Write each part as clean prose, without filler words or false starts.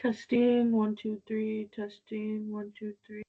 Testing, one, two, three, testing, one, two, three.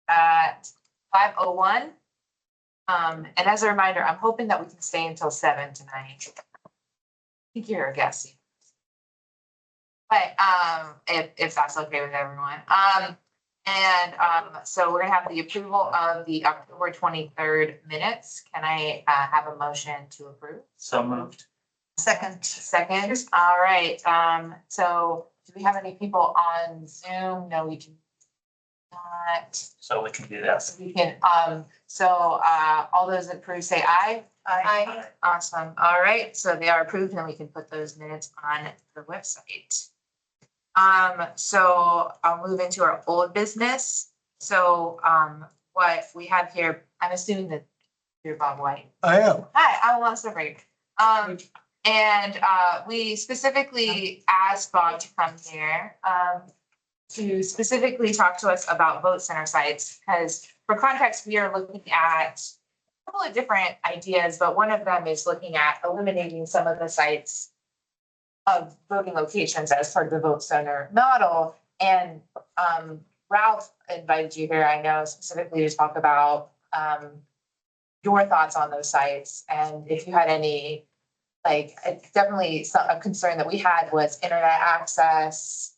at 5:01. And as a reminder, I'm hoping that we can stay until 7 tonight. I think you're a guest. But if that's okay with everyone. So we're gonna have the approval of the October 23rd minutes. Can I have a motion to approve? So moved. Second, all right, so do we have any people on Zoom? No, we do not. So we can do that. So we can, all those approved say aye. Aye. Awesome, all right, so they are approved and we can put those minutes on the website. So I'll move into our old business. So, what we have here, I'm assuming that you're Bob White. I am. Hi, I'm Melissa Brake. We specifically asked Bob to come here, to specifically talk to us about vote center sites, because for context, we are looking at a couple of different ideas, but one of them is looking at eliminating some of the sites of voting locations as part of the vote center model. And, Ralph invited you here, I know, specifically to talk about, your thoughts on those sites, and if you had any, definitely a concern that we had was internet access,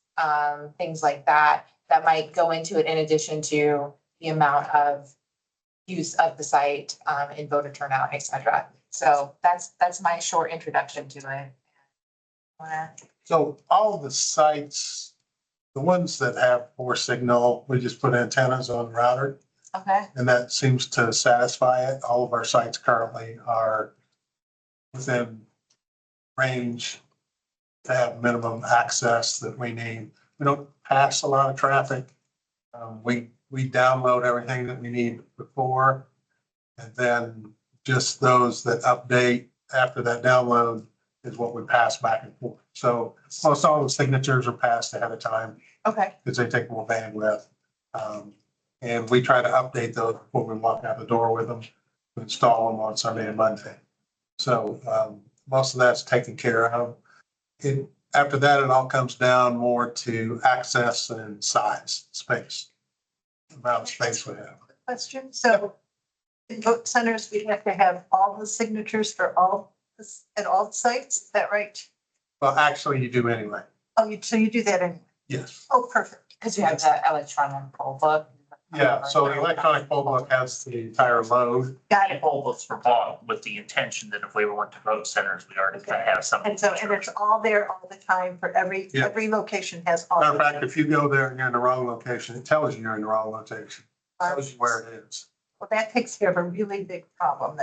things like that, that might go into it in addition to the amount of use of the site, in voter turnout, et cetera. So that's my short introduction to it. So all the sites, the ones that have poor signal, we just put antennas on the router, Okay, and that seems to satisfy it. All of our sites currently are within range to have minimum access that we need. We don't pass a lot of traffic. We download everything that we need before, and then just those that update after that download is what we pass back and forth. So most all the signatures are passed ahead of time okay, because they take more bandwidth. And we try to update those before we walk out the door with them, to install them on Sunday and Monday. So most of that's taken care of. After that, it all comes down more to access and size, space, amount of space we have. Question, so in vote centers, we have to have all the signatures for all, at all sites, is that right? Well, actually, you do anyway. Oh, so you do that anyway? Yes. Oh, perfect. because you have the electronic poll book. Yeah, so the electronic poll book has the entire load. Got The it. poll books were bought with the intention that if we went to vote centers, we already kind of have something. And so, and it's all there all the time for every Yeah. location has all. Matter of fact, if you go there and you're in the wrong location, it tells you you're in the wrong location. It tells you where it is. Well, that takes care of a really big problem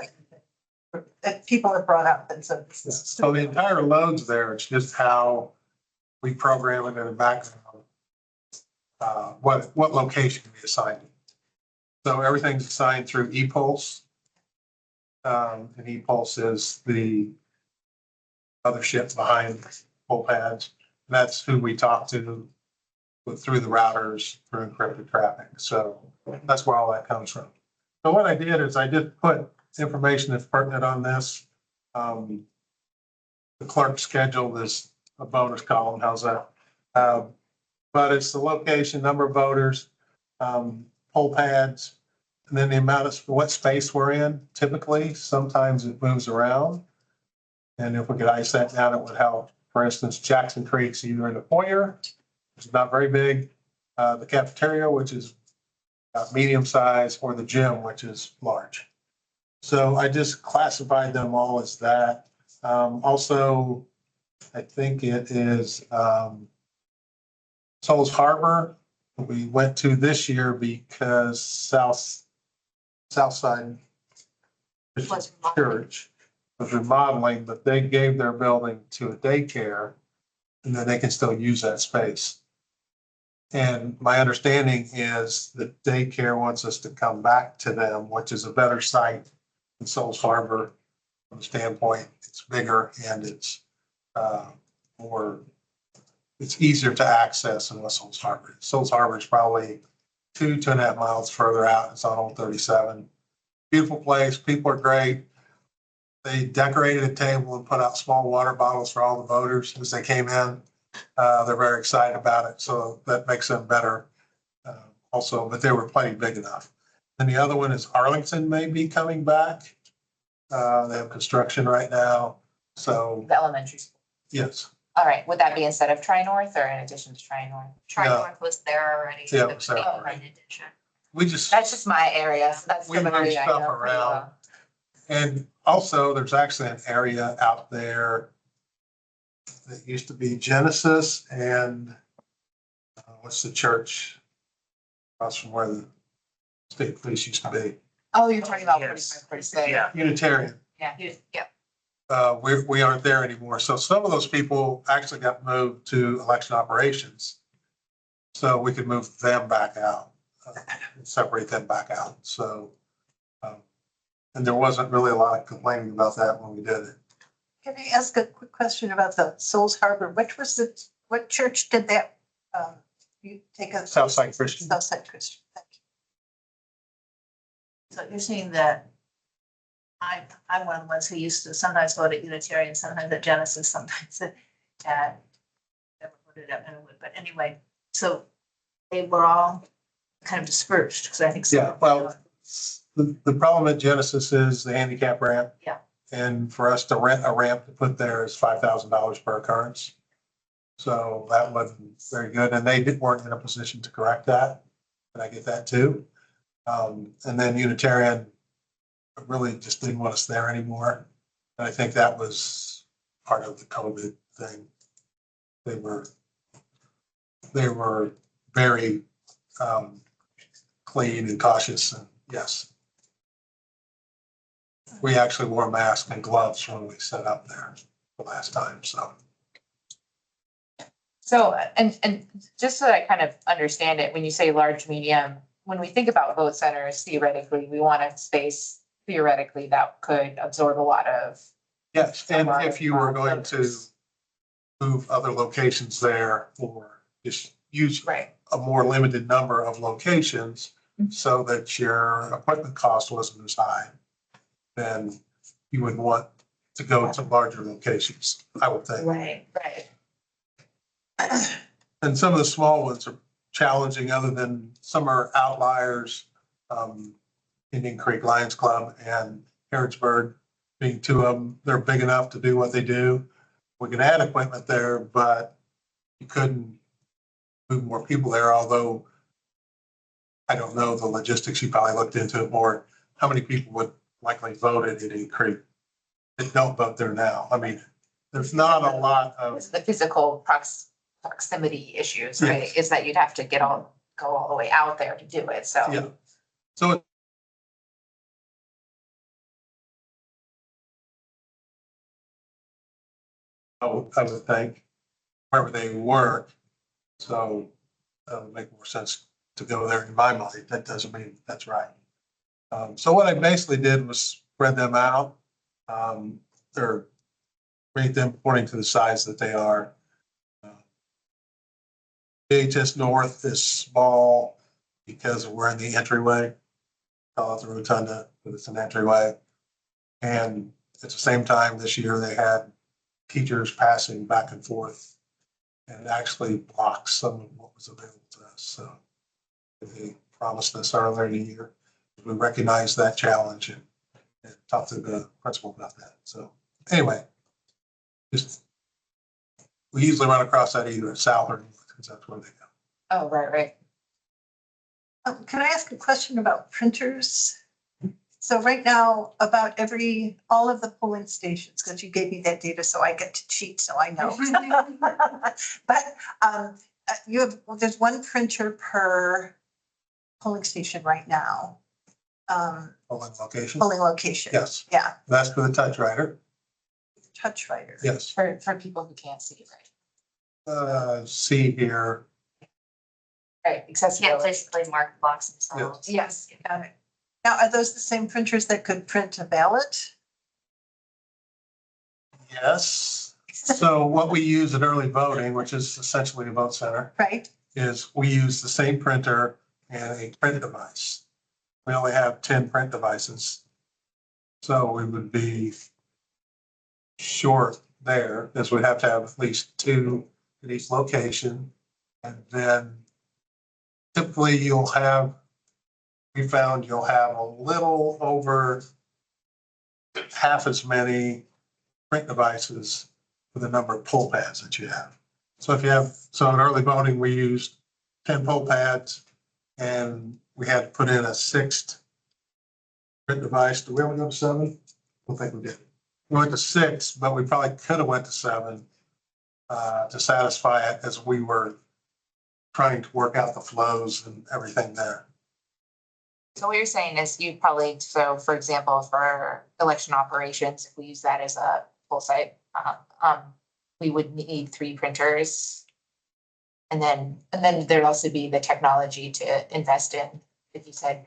that people have brought up, and so this is. So the entire load's there. It's just how we program it in the background. What location we assign it. So everything's assigned through ePulse. And ePulse is the mothership behind poll pads. And that's who we talk to through the routers through encrypted traffic. So that's where all that comes from. So what I did is I just put information that's pertinent on this. The clerk schedule is a bonus column. How's that? But it's the location, number of voters, poll pads, and then the amount of what space we're in. Typically, sometimes it moves around. And if we could ice that down, it would help. For instance, Jackson Creek's either in the foyer, which is not very big, the cafeteria, which is medium size, or the gym, which is large. So I just classified them all as that. Also, I think it is Souls Harbor. We went to this year because Southside Church was remodeling, but they gave their building to a daycare, and then they can still use that space. And my understanding is that daycare wants us to come back to them, which is a better site than Souls Harbor from the standpoint. It's bigger and it's it's easier to access than Souls Harbor. Souls Harbor is probably 2.5 miles further out. It's on Old 37. Beautiful place. People are great. They decorated a table and put out small water bottles for all the voters as they came in. They're very excited about it. So that makes them better also, but they were plenty big enough. And the other one is Arlington may be coming back. They have construction right now, so The elementary school. yes. All right, would that be instead of Tri-North or in addition to Tri-North? Tri-North was there already. Yeah, It it was was there the already. addition. We just, That's just my area, so that's We moved typically I stuff know pretty around. well. and also there's actually an area out there that used to be Genesis and what's the church? Across from where the state police used to be, Oh, you're talking about Yes. 45, 46. Yeah. Unitarian. Yeah. Yeah, We aren't there anymore. So some of those people actually got moved to election operations. So we could move them back out, and separate them back out. So, and there wasn't really a lot of complaining about that when we did it. Can I ask a quick question about the Souls Harbor? What church did that, you take a? Southside Christian. Southside Christian, thank you. so you're saying that I'm one of the ones who used to sometimes vote at Unitarian, sometimes at Genesis, sometimes at never voted at Millwood, but anyway, so they were all kind of dispersed, because I think. some Yeah, of them- well, the problem at Genesis is the handicap ramp. Yeah. And for us to rent a ramp to put there is $5,000 per occurrence. So that wasn't very good, and weren't in a position to correct that, and I get that too. And then Unitarian really just didn't want us there anymore. And I think that was part of the COVID thing. They were very clean and cautious, and yes. We actually wore masks and gloves when we set up there the last time, so. So, and just so that I kind of understand it, when you say large, medium, when we think about vote centers, theoretically, we want a space theoretically that could absorb a lot of. Yes, and if you were going to move other locations there or just use Right. a more limited number of locations Mhm. so that your equipment cost wasn't as high, then you would want to go to larger locations, I would think. Right, right. And some of the small ones are challenging, other than some are outliers. Indian Creek Lions Club and Harrodsburg being two of them. They're big enough to do what they do. We can add equipment there, but you couldn't move more people there, although I don't know the logistics. You probably looked into it more. How many people would likely vote at Indian Creek that don't vote there now? I mean, there's not a lot of, It's the physical proximity issues, right? Yes. Is that you'd have to go all the way out there to do it, so. yeah. So I would think wherever they work. So that would make more sense to go there in my mind. That doesn't mean that's right. So what I basically did was spread them out. Or rate them according to the size that they are. DHS North is small because we're in the entryway. Call it the rotunda, but it's an entryway. And at the same time this year, they had teachers passing back and forth and actually blocked some of what was available to us. So they promised us earlier in the year. We recognized that challenge and talked to the principal about that. So anyway, just we usually run across that either at South or North because that's where they go. Oh, right. Can I ask a question about printers? So right now, about all of the polling stations, because you gave me that data, so I get to cheat, so I know. But there's one printer per polling station right now. Polling location. Polling location. Yes, Yeah, that's for the touch writer. touch writer. Yes. For people who can't see, right? See here, Right, Can't accessibility. physically mark blocks themselves. Yes. Got it. Now, are those the same printers that could print a ballot? yes. So what we use at early voting, which is essentially a vote center, Right? is we use the same printer and a print device. We only have 10 print devices. So we would be short there, as we'd have to have at least 2 at each location. And then typically we found you'll have a little over half as many print devices for the number of pull pads that you have. So if you have, so in early voting, we used 10 pull pads and we had to put in a sixth print device. Do we ever go to 7? I don't think we did. We went to 6, but we probably could have went to 7 to satisfy it as we were trying to work out the flows and everything there. So what you're saying is you probably, so for example, for election operations, if we use that as a full site, we would need 3 printers. And then there'd also be the technology to invest in, if you said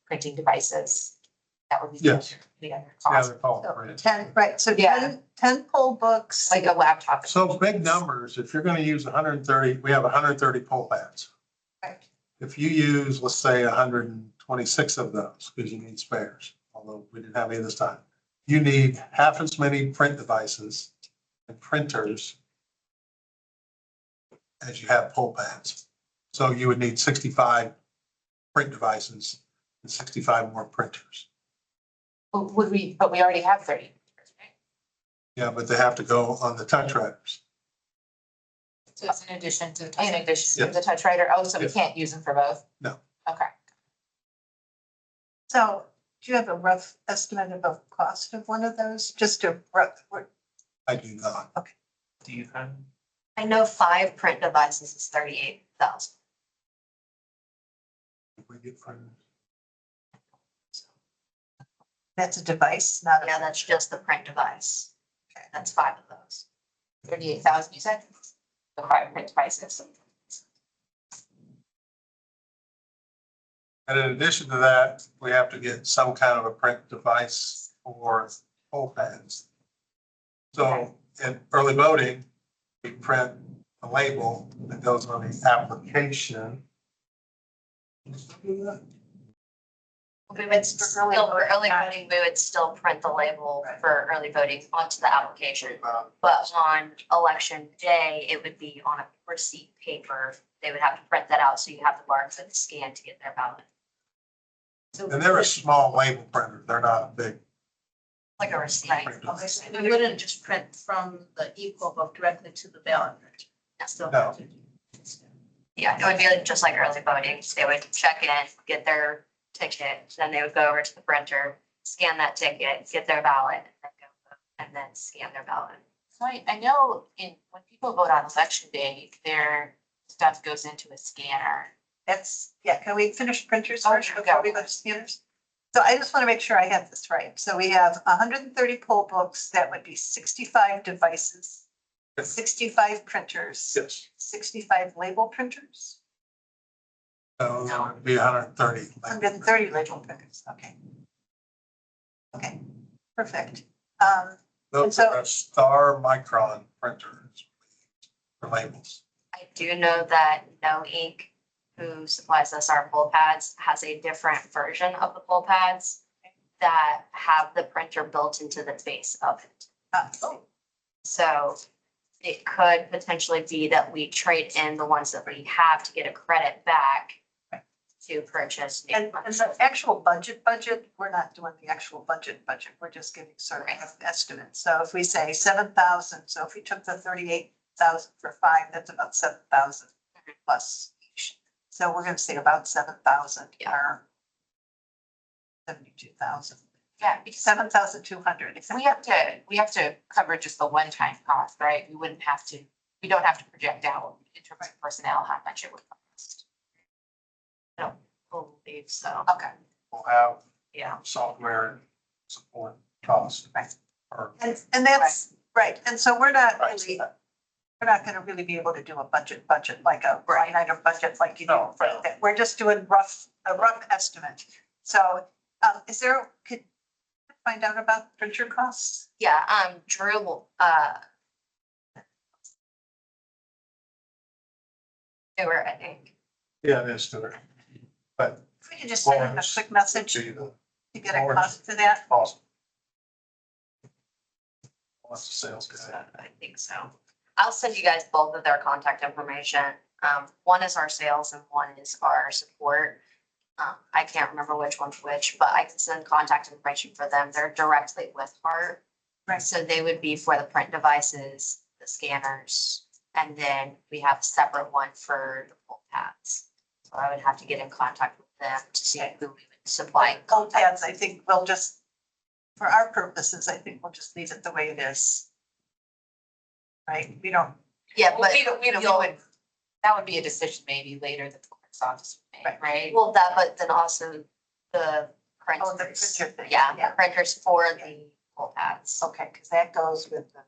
printing devices. That would be Yes. the other Yeah, cost, they're called So print. 10, right, so Yeah. 10 poll books. like a laptop. So big numbers, if you're gonna use 130, we have 130 pull pads. Right. If you use, let's say, 126 of those, because you need spares, although we didn't have any this time, you need half as many print devices and printers as you have pull pads. So you would need 65 print devices and 65 more printers. But we already have 30. Right? Yeah, but they have to go on the touch writers. So it's in addition to the Yes. touch writer. Oh, so we Yes. can't use them for both? No. Okay. So do you have a rough estimate of the cost of one of those? Just a rough, I do not. Do you have? I know 5 print devices is 38,000. If we get printers. that's a device, not Yeah, a, that's just the print device. Okay, that's 5 of those. 38,000, you said? The 5 print devices. And in addition to that, we have to get some kind of a print device for poll pads. So in early voting, we print a label that goes on the application. We would still, for early voting, we would still print the label for early voting onto the application. But on election day, it would be on a receipt paper. They would have to print that out, so you have to barcode the scan to get their ballot. And they're a small label printer. They're not a big. Like a receipt. Okay, so we wouldn't just print from the e-poll book directly to the ballot. Still No. have to- Yeah, it would be just like early voting. They would check in, get their ticket, then they would go over to the printer, scan that ticket, get their ballot, and then go vote, and then scan their ballot. So I know when people vote on election day, their stuff goes into a scanner. that's, yeah, can we finish printers Oh, first sure, before go. we go to scanners? So I just want to make sure I have this right. So we have 130 poll books, that would be 65 devices, 65 printers, Yes. 65 label printers, So that would be 130. 130 label printers, okay. Okay, perfect. Those so- are Star Micron printers for labels. I do know that No Ink, who supplies us our poll pads, has a different version of the poll pads that have the printer built into the base of it. So it could potentially be that we trade in the ones that we have to get a credit back to purchase new And ones. the actual budget, we're not doing the actual budget, we're just giving sort of an estimate. So if we say 7,000, so if we took the 38,000 for 5, that's about 7,000 plus each. So we're gonna say about 7,000 or 72,000, Yeah, because 7,200. we have to cover just the one-time cost, right? We don't have to project out in terms of personnel, how much it would cost. I don't believe so. Okay. We'll have Yeah. software support costs. Right. Or And that's, right, and so we're not Right. really, we're not gonna really be able to do a budget, like a line item budget like you do. No, no. We're just doing a rough estimate. So, could you find out about printer costs? Yeah, Drew will, Stuart, I think. Yeah, it is Stuart. But If we could just send him a Lawrence quick message see the to get a cost to that. cost. What's the sales guy? I think so. I'll send you guys both of their contact information. One is our sales and one is our support. I can't remember which one's which, but I can send contact information for them. They're directly with Hart. Right. So they would be for the print devices, the scanners, and then we have a separate one for the pull pads. So I would have to get in contact with them to see who we would supply. Cold pads, I think we'll just, for our purposes, I think we'll just leave it the way it is. Right? We don't, Yeah, but We would, that would be a decision maybe later that the clerk's office would make, right? well, that, but then also the printers. oh, the printer thing. Yeah, the printers for the pull pads. Okay, because that goes with the.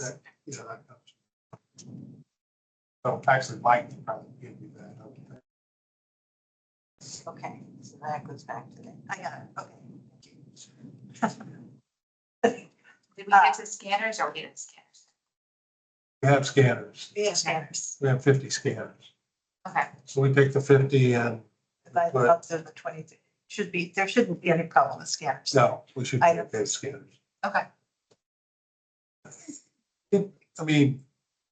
That, you know, that comes. So actually, Mike can probably give you that. Okay, so that goes back to that. I got it. Okay. Thank you. Did we get to scanners or we didn't scanners? We have scanners. Yeah, scanners. We have 50 scanners. Okay, So we take the 50 and, Divide it up to the 20. Should be, there shouldn't be any problem with scanners. no, we should be I okay don't- with scanners. okay. I mean,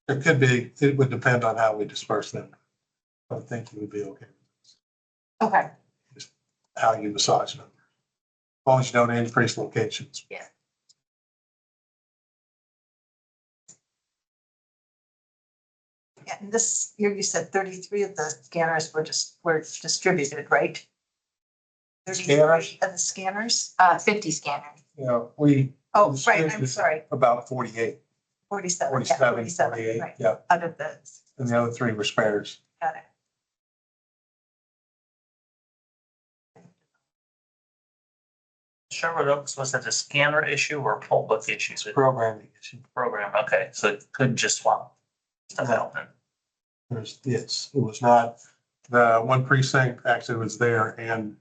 there could be, it would depend on how we disperse them. I think you would be okay with Okay. how you massage them. As long as you don't increase locations. Yeah, and this year you said 33 of the scanners were distributed, right? 33 Scanners? of the scanners? 50 scanners. You know, we Oh, right, I'm distributed sorry, about 47, 47, yeah, 47, 47, 48, right, yeah. out of the, And the other 3 were spares. got it. Sherwood Oaks, was it a scanner issue or a poll book issue with the Programming issue. program? Okay, so it couldn't just swap stuff out then. Yes, it was not, the one precinct actually was there and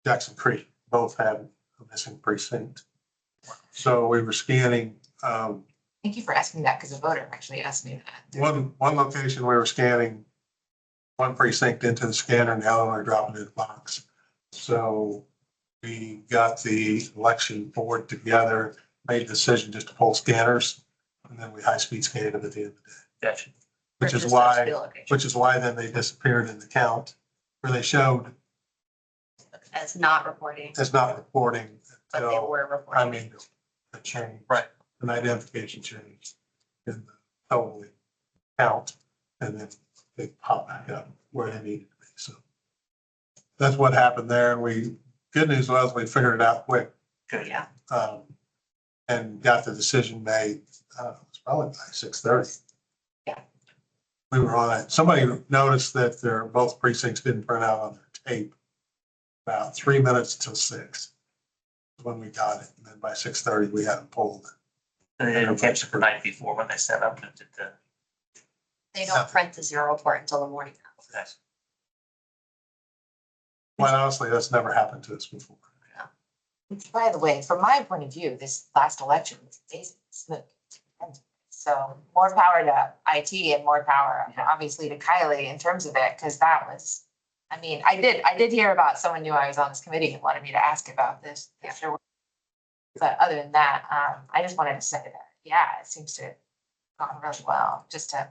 Jackson Creek both had a missing precinct. So we were scanning, Thank you for asking that because a voter actually asked me that. one location we were scanning one precinct into the scanner and the other one we were dropping it in the box. So we got the election board together, made a decision just to pull scanners, and then we high-speed scanned them at the end of the day. Gotcha. Which is why then they disappeared in the count, where they showed As not reporting, as not reporting but they until were reporting. I made a change. Right. An identification change in the total count, and then they pop back up where they needed to be, so. That's what happened there, and good news was we figured it out quick, Good. Yeah, and got the decision made, it was probably by 6:30. Yeah. We were on it, somebody noticed that both precincts didn't print out on their tape about 3 minutes till 6 when we got it, and then by 6:30, we had them pulled. They didn't catch it the night before when they set up and did the. they don't print the zero report until the morning. Nice. Quite honestly, that's never happened to us before. Which, by the way, from my point of view, this last election was basically smooth. So more power to IT and more power, obviously, to Kylie in terms of it, because that was, I mean, I did hear about someone knew I was on this committee and wanted me to ask about this. Afterward. But other than that, I just wanted to say that, yeah, it seems to have gone really well, just to,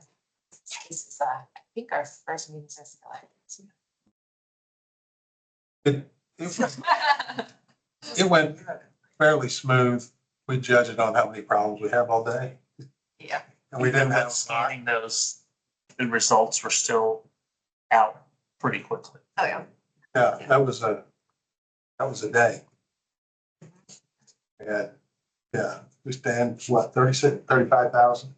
this is, I think our first meeting since the election. It went fairly smooth. We judge it on how many problems we have all day. Yeah. And we didn't But have a lot. scanning those, the results were still out pretty quickly. Oh, yeah. Yeah, that was a day. Yeah, we spent, what, 36, 35,000?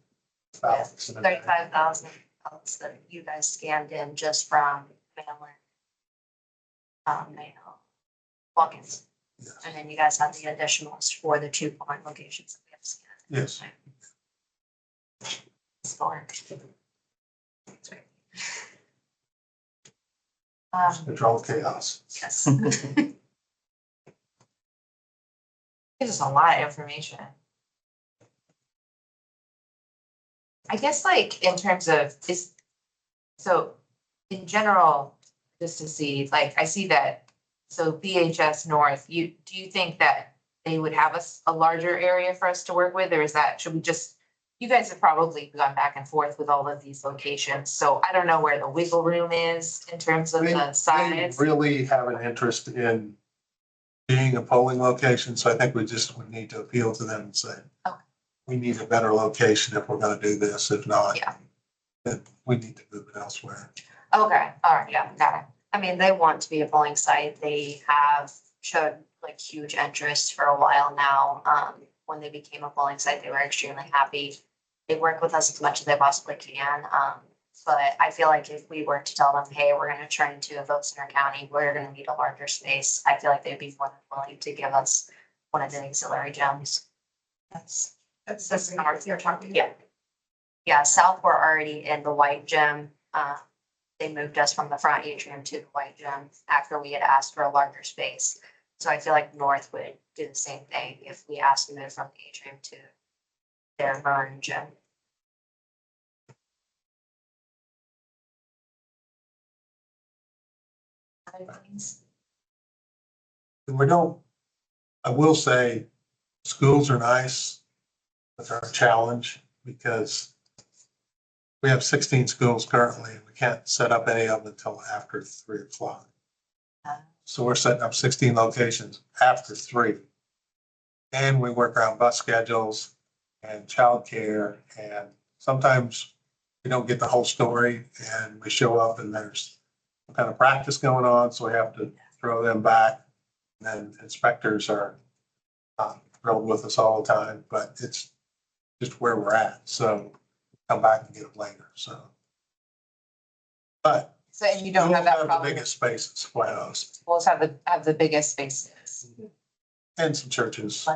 About 35,000 that you guys scanned in just from mail-in. Mail, walk-ins. Yes. And then you guys have the additionals for the 2 polling locations that we have scanned. Yes. Score. Control chaos. Yes. Gives us a lot of information. I guess like in terms of this, so in general, just to see, like, I see that, so BHS North, do you think that they would have a larger area for us to work with, or is that, should we just you guys have probably gone back and forth with all of these locations, so I don't know where the wiggle room is in terms of They the size. really have an interest in being a polling location, so I think we just would need to appeal to them and say, Okay. we need a better location if we're gonna do this. If not, Yeah. then we need to move it elsewhere. Okay, all right, yeah, got it. I mean, they want to be a polling site. They have showed like huge interest for a while now. When they became a polling site, they were extremely happy. They work with us as much as they possibly can. But I feel like if we were to tell them, hey, we're gonna turn into a vote center county, we're gonna need a larger space, I feel like they'd be more than willing to give us one of the auxiliary gyms. That's That's north you're talking. Yeah. Yeah, south, we're already in the white gym. They moved us from the front atrium to the white gym after we had asked for a larger space. So I feel like north would do the same thing if we asked to move from the atrium to their maroon gym. Other things? And we don't, I will say, schools are nice, but they're a challenge because we have 16 schools currently, and we can't set up any of them until after 3 o'clock. So we're setting up 16 locations after 3. And we work around bus schedules and childcare, and sometimes we don't get the whole story and we show up and there's some kind of practice going on, so we have to throw them back. And then inspectors are thrilled with us all the time, but it's just where we're at, so come back and get them later, so. But So, and you don't have we'll that the problem. biggest spaces, quite honestly, Schools have the biggest spaces. and some churches.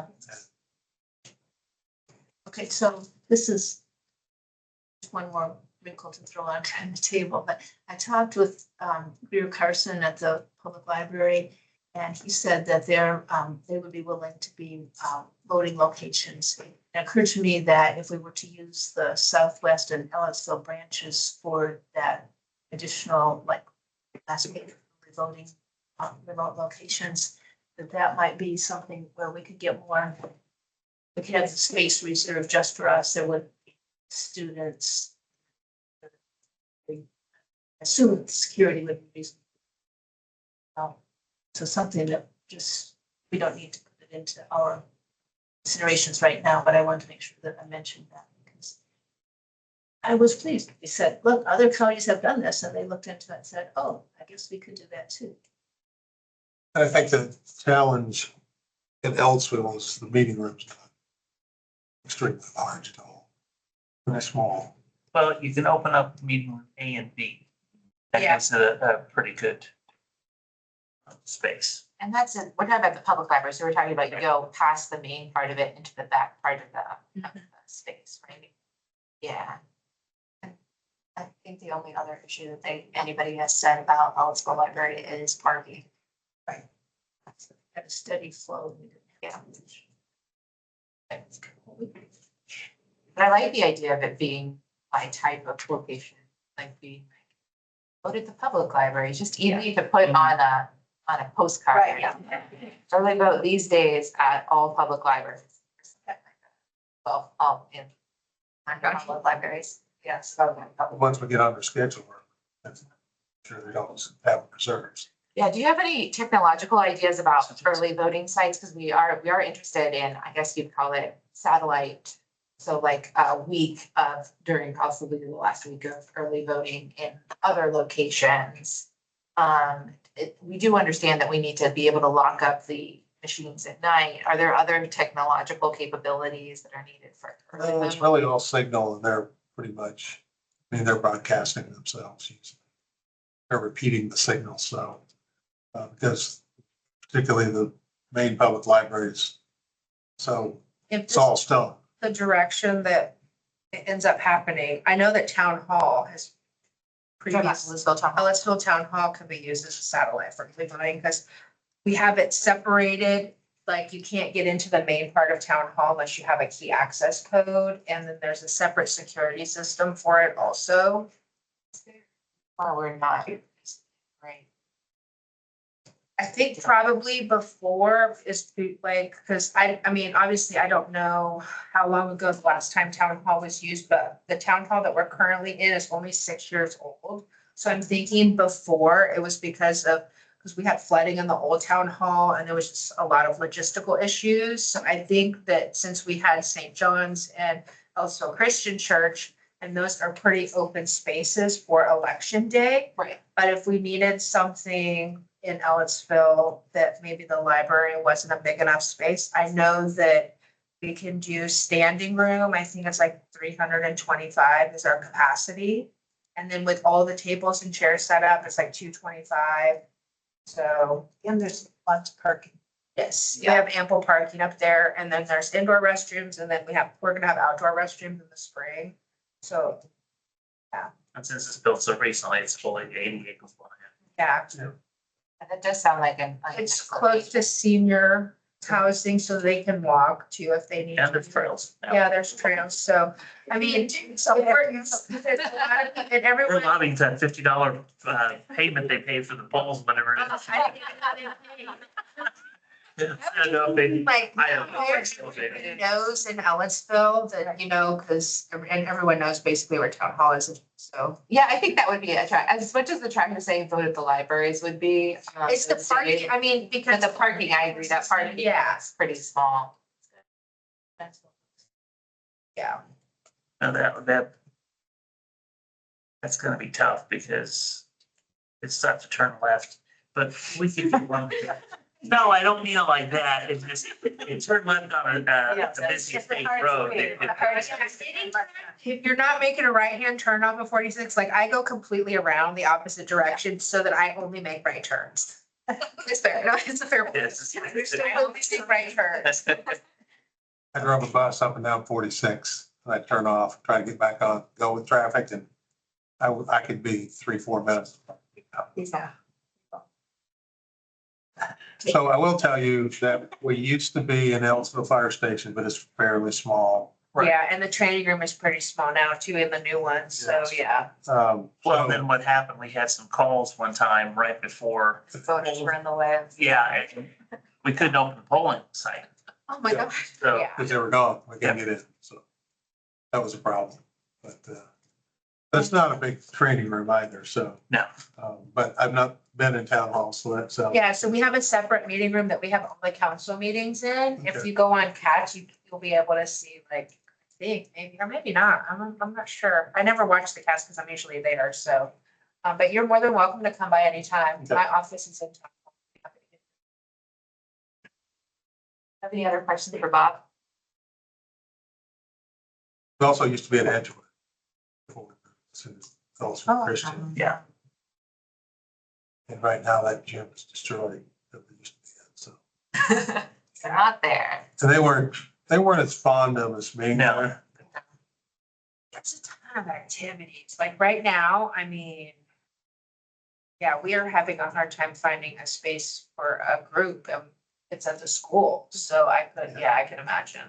Okay, so this is one more wrinkle to throw onto the table, but I talked with Greer Carson at the public library, and he said that they would be willing to be voting locations. It occurred to me that if we were to use the Southwest and Ellisville branches for that additional, like, last week, voting remote locations, that might be something where we could get more. We could have the space reserved just for us. There would be students. I assume security would be reasonable. So something that just, we don't need to put it into our considerations right now, but I wanted to make sure that I mentioned that because I was pleased. They said, look, other counties have done this, and they looked into it and said, oh, I guess we could do that too. And I think the challenge in Ellisville is the meeting rooms not extremely large at all. They're small. Well, you can open up meeting room A and B. That Yeah. gives it a pretty good space. And that's it, we're talking about the public library, so we're talking about you go past the main part of it into the back part of the space, right? Yeah, I think the only other issue that anybody has said about Ellisville Library is parking. Had a steady flow. Yeah. but I like the idea of it being by type of location, like being like, vote at the public library, it's just easy to put on a postcard. Right, yeah. Early vote these days at all public libraries. Well, all in. Public libraries. Yes. Once we get on their schedule, that's sure they don't have reserves. Yeah, do you have any technological ideas about early voting sites? Because we are interested in, I guess you'd call it satellite. So like a week of, during possibly the last week of early voting in other locations. We do understand that we need to be able to lock up the machines at night. Are there other technological capabilities that are needed for early No, it's voting? really all signal and they're pretty much, I mean, they're broadcasting themselves. They're repeating the signal, so. Because particularly the main public libraries, so If it's this all stone. the direction that it ends up happening, I know that town hall has previous, Ellisville Town Hall can be used as a satellite for early voting because we have it separated. Like you can't get into the main part of town hall unless you have a key access code. And then there's a separate security system for it also. Well, we're not. Right. I think probably before is like, because I mean, obviously, I don't know how long ago the last time town hall was used, but the town hall that we're currently in is only 6 years old. So I'm thinking before it was because we had flooding in the old town hall and there was just a lot of logistical issues. So I think that since we had St. John's and also Christian Church, and those are pretty open spaces for election day. Right. But if we needed something in Ellisville that maybe the library wasn't a big enough space, I know that we can do standing room. I think it's like 325 is our capacity. And then with all the tables and chairs set up, it's like 225. So And there's lots of parking. yes, we have ample parking up there. And then there's indoor restrooms and then we're gonna have outdoor restrooms in the spring. So, And since it's built so recently, it's fully ADA compliant. yeah, And that does sound like an. it's close to senior housing so they can walk too if they need. And to. there's trails. now. Yeah, there's trails. So, I mean, so there's a lot of- and We're everyone. lobbying that $50 payment they pay for the polls, whatever it is. I didn't even know they paid. I know they- Like, I don't know. everybody knows in Ellisville that, because, and everyone knows basically where town hall is, so. Yeah, I think that would be as much as the track to say vote at the libraries would be. It's the parking, I mean, But because. the parking, I agree, that parking Yeah. is pretty small. Yeah, No, that's gonna be tough because it's tough to turn left, but we can do one. No, I don't mean it like that. It's just, it's turn left on a busy state road. if you're not making a right-hand turn off of 46, like I go completely around the opposite direction so that I only make right turns. It's fair, no, it's a fair point. Yes. I only make right turns. I drove a bus up and down 46, and I turn off, try to get back on, go with traffic, and I could be 3-4 minutes. Yeah. So I will tell you that we used to be an Ellisville Fire Station, but it's fairly small. Right. Yeah, and the training room is pretty small now too in the new one, so Yes. yeah. Well, So then what happened, we had some calls one time right before, The voters were in the way. yeah, and we couldn't open the polling site. Oh my gosh. So, Yeah. because they were gone, we couldn't get in, so that was a problem. But that's not a big training room either, so. No. But I've not been in town hall, so that's. Yeah, so we have a separate meeting room that we have all the council meetings in. If Okay. you go on Catch, you'll be able to see like, I think maybe, or maybe not. I'm not sure. I never watch the cast because I'm usually there, so. But you're more than welcome to come by anytime. Okay. My office is in town. Have any other questions for Bob? It also used to be at Edgewood. Before it was Ellisville Oh, Christian, yeah, and right now that gym is destroyed. That we used to be in, so. They're not there. And they weren't as fond of us being No. there. It's a ton of activities. Like right now, I mean. Yeah, we are having a hard time finding a space for a group and it's at the school. So I can imagine.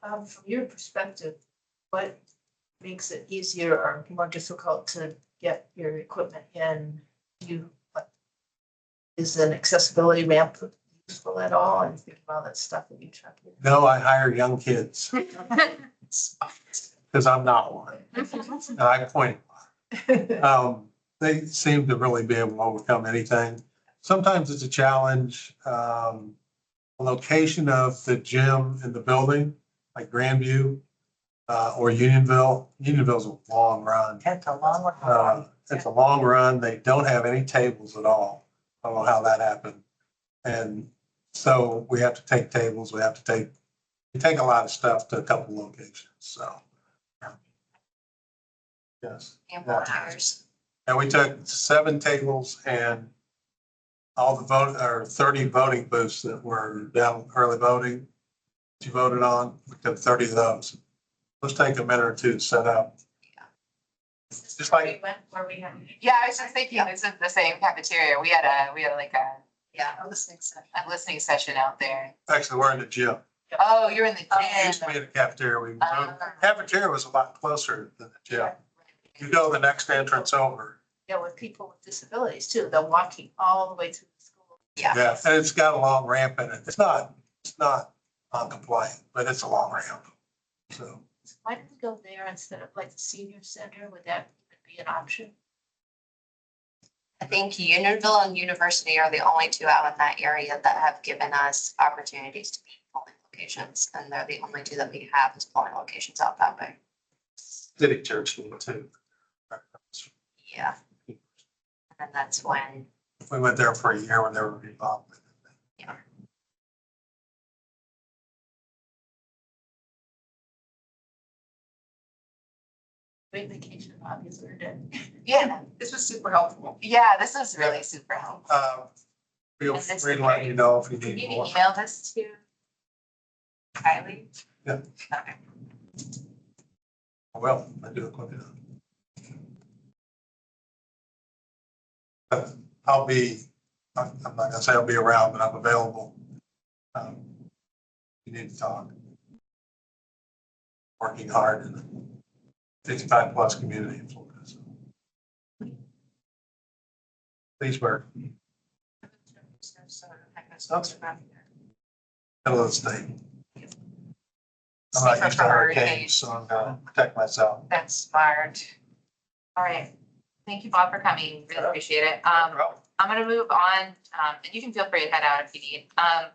From your perspective, what makes it easier or more difficult to get your equipment in? Is an accessibility ramp useful at all? And think of all that stuff that you chuck in. No, I hire young kids because I'm not one. And I point. They seem to really be able to overcome anything. Sometimes it's a challenge. Location of the gym in the building, like Grandview or Unionville. Unionville's a long run. It's a long one. It's a long run. They don't have any tables at all. I don't know how that happened. And so we have to take tables. We take a lot of stuff to a couple locations, so. Yes. Ample Yeah. hours. And we took 7 tables and all the 30 voting booths that were down early voting. That you voted on, we took 30 of those. Let's take a minute or two to set up. Just like, Where we have. Yeah, I was just thinking, this is the same cafeteria. We had like a a listening session out there. actually, we're in the gym. Oh, you're in the It used to be gym. in the cafeteria. Cafeteria was a lot closer than the gym. You go the next entrance over. Yeah, with people with disabilities too, they're walking all the way through the school. Yeah, and it's got a long ramp in it. It's not non-compliant, but it's a long ramp. So Why don't we go there instead of like the senior center? Would that even be an option? I think Unionville and University are the only two out in that area that have given us opportunities to be polling locations. And they're the only two that we have as polling locations out that way. City Church did too. Yeah. And that's when, We went there for a year when they were involved with it. yeah. Great vacation, obviously, it. Yeah, This was super helpful. yeah, this is really super helpful. Feel And this free is to let great. me know if you Can need you more. email this to Kylie? Yeah. Okay. Well, I do it quick enough. But I'll be, I'm not gonna say I'll be around, but I'm available. You need to talk. Working hard in a 55+ community in Florida. So. Please work. Middle of the state. I'm not Safer used to for hurricanes, so I'm gonna protect myself. That's smart. All right. Thank you, Bob, for coming. Really appreciate it. I'm gonna move on, and you can feel free to head out if you need. I'm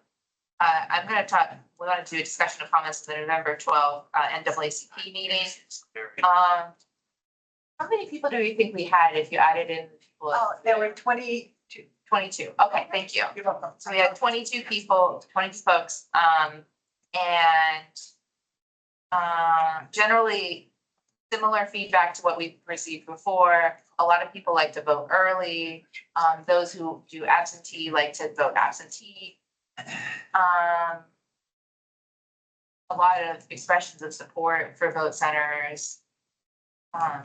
gonna talk, we want to do a discussion of comments in the November 12 NAACP meeting. How many people do you think we had if you added in the people? Oh, there were 22. 22. Okay, thank you. You're welcome. So we had 22 people, 22 folks, and generally similar feedback to what we've received before. A lot of people like to vote early. Those who do absentee like to vote absentee. A lot of expressions of support for vote centers. For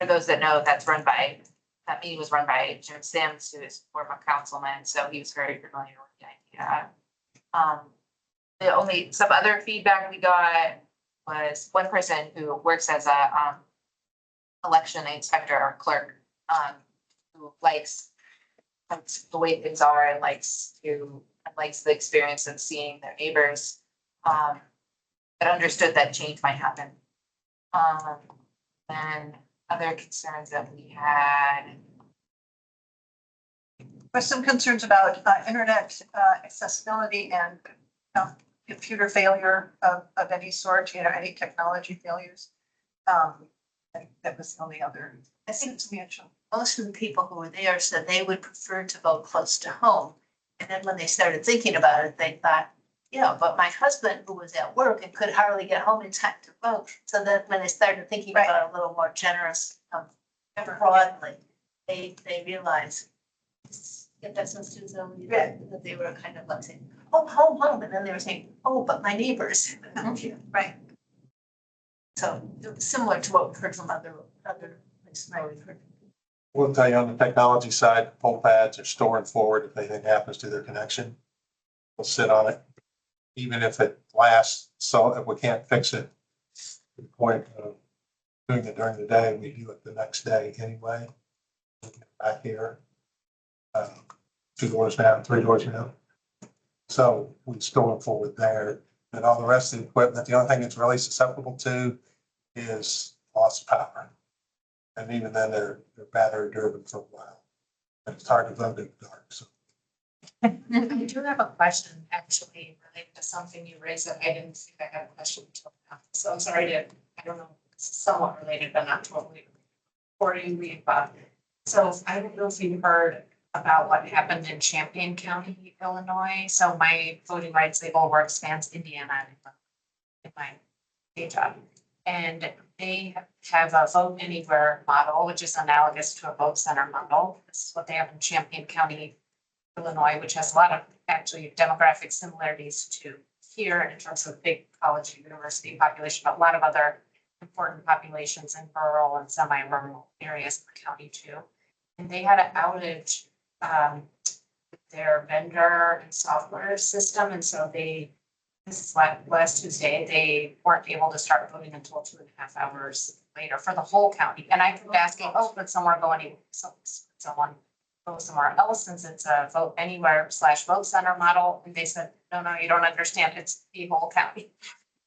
those that know, that meeting was run by Jim Sims, who is former councilman, so he was very familiar with the idea. Some other feedback we got was one person who works as a election inspector or clerk, who likes the way things are and likes the experience of seeing their neighbors, but understood that change might happen. And other concerns that we had. There's some concerns about internet accessibility and computer failure of any sort, any technology failures. That was the only other. I think Substantial. most of the people who were there said they would prefer to vote close to home. And then when they started thinking about it, they thought, yeah, but my husband who was at work and could hardly get home in time to vote. So that when they started thinking Right. about it a little more generous, broadly, they realized. Get that sense too, so that they were kind of like saying, oh, home, and then they were saying, oh, but my neighbors. Right. So it was similar to what we heard from other places where we've heard. We'll tell you on the technology side, poll pads are storing forward if anything happens to their connection. We'll sit on it, even if it lasts. So if we can't fix it, to the point of doing it during the day, we do it the next day anyway. Back here, 2 doors down, 3 doors down. So we store forward there, and all the rest of the equipment. The only thing it's really susceptible to is loss of power. And even then, they're battery durable for a while. But it's hard to vote in the dark, so. I do have a question actually related to something you raised that I didn't think I had a question until now. So I'm sorry to, I don't know, it's somewhat related, but not totally. Accordingly, but so I don't know if you heard about what happened in Champaign County, Illinois. So my voting rights legal work spans Indiana in my day job. And they have a vote anywhere model, which is analogous to a vote center model. This is what they have in Champaign County, Illinois, which has a lot of actually demographic similarities to here in terms of big college and university population, but a lot of other important populations in rural and semi-rural areas of the county too. And they had an outage with their vendor and software system. And so this is last Tuesday, they weren't able to start voting until 2.5 hours later for the whole county. And I kept asking, oh, but somewhere go anywhere, someone go somewhere else since it's a vote anywhere / vote center model. And they said, no, you don't understand. It's the whole county.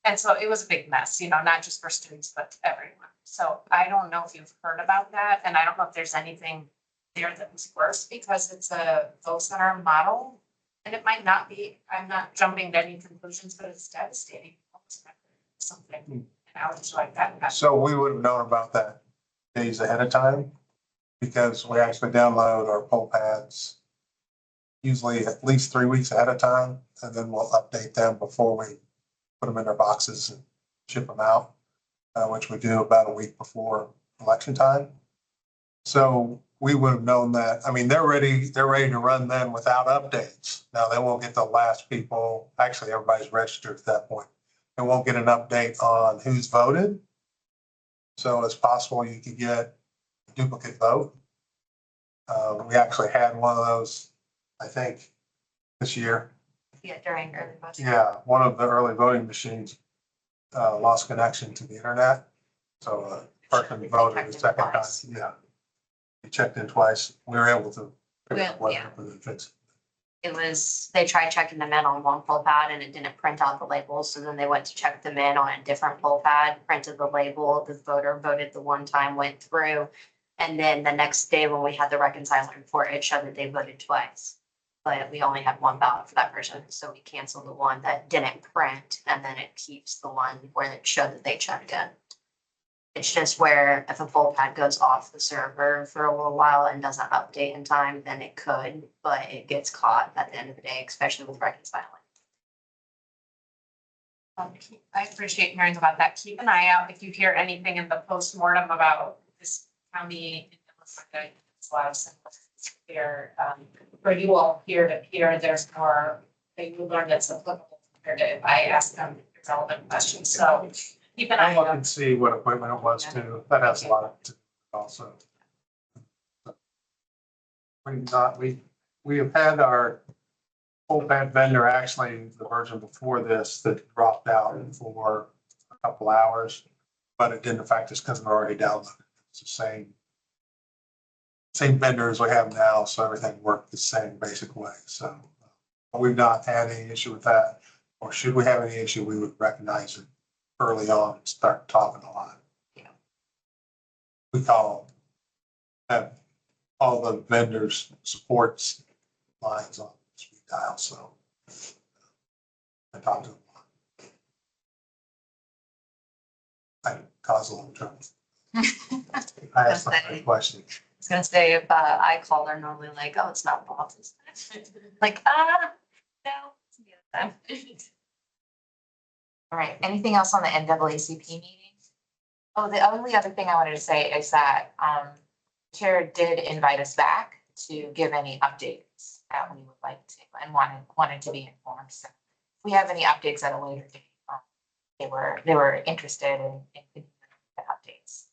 And so it was a big mess, not just for students, but everyone. So I don't know if you've heard about that. And I don't know if there's anything there that was worse because it's a vote center model. And it might not be, I'm not jumping to any conclusions, but it's devastating. Something, an outage like that. So we would have known about that days ahead of time because we actually download our poll pads usually at least 3 weeks ahead of time, and then we'll update them before we put them in their boxes and ship them out, which we do about a week before election time. So we would have known that. I mean, they're ready to run then without updates. Now, they won't get the last people, actually, everybody's registered at that point. They won't get an update on who's voted. So it's possible you could get a duplicate vote. We actually had one of those, I think, this year. Yeah, during early voting. Yeah, one of the early voting machines lost connection to the internet. So a person voted the second time. Yeah. We checked in twice. We were able to figure out what happened and fix it. It was, they tried checking them in on one poll pad and it didn't print out the labels. So then they went to check them in on a different poll pad, printed the label, the voter voted the one time, went through. And then the next day when we had the reconciling report, it showed that they voted twice. But we only had one ballot for that person. So we canceled the one that didn't print and then it keeps the one where it showed that they checked in. It's just where if a poll pad goes off the server for a little while and doesn't update in time, then it could, but it gets caught at the end of the day, especially with reconciling. I appreciate hearing about that. Keep an eye out if you hear anything in the postmortem about this county. It's a lot of similarities here. For you all peer to peer, there's more that you learn that's applicable compared to if I ask them relevant questions. So keep an eye I'll look out. and see what equipment it was too. That has a lot to do also. We have had our poll pad vendor, actually the version before this that dropped out for a couple hours, but it didn't affect us because we're already downloaded. It's the same vendor as we have now, so everything worked the same basic way. So we've not had any issue with that, or should we have any issue, we would recognize it early on and start talking a lot. Yeah. We call have all the vendors supports lines on speed dial, so I talked to them. I cause a little trouble. I asked them a question. I was gonna say, if I call, they're normally like, oh, it's not Bob. Like, no. it's the other time. All right, anything else on the NAACP meeting? Oh, the only other thing I wanted to say is that Chair did invite us back to give any updates that we would like to and wanted to be informed. So if we have any updates at a later date, they were interested in the updates.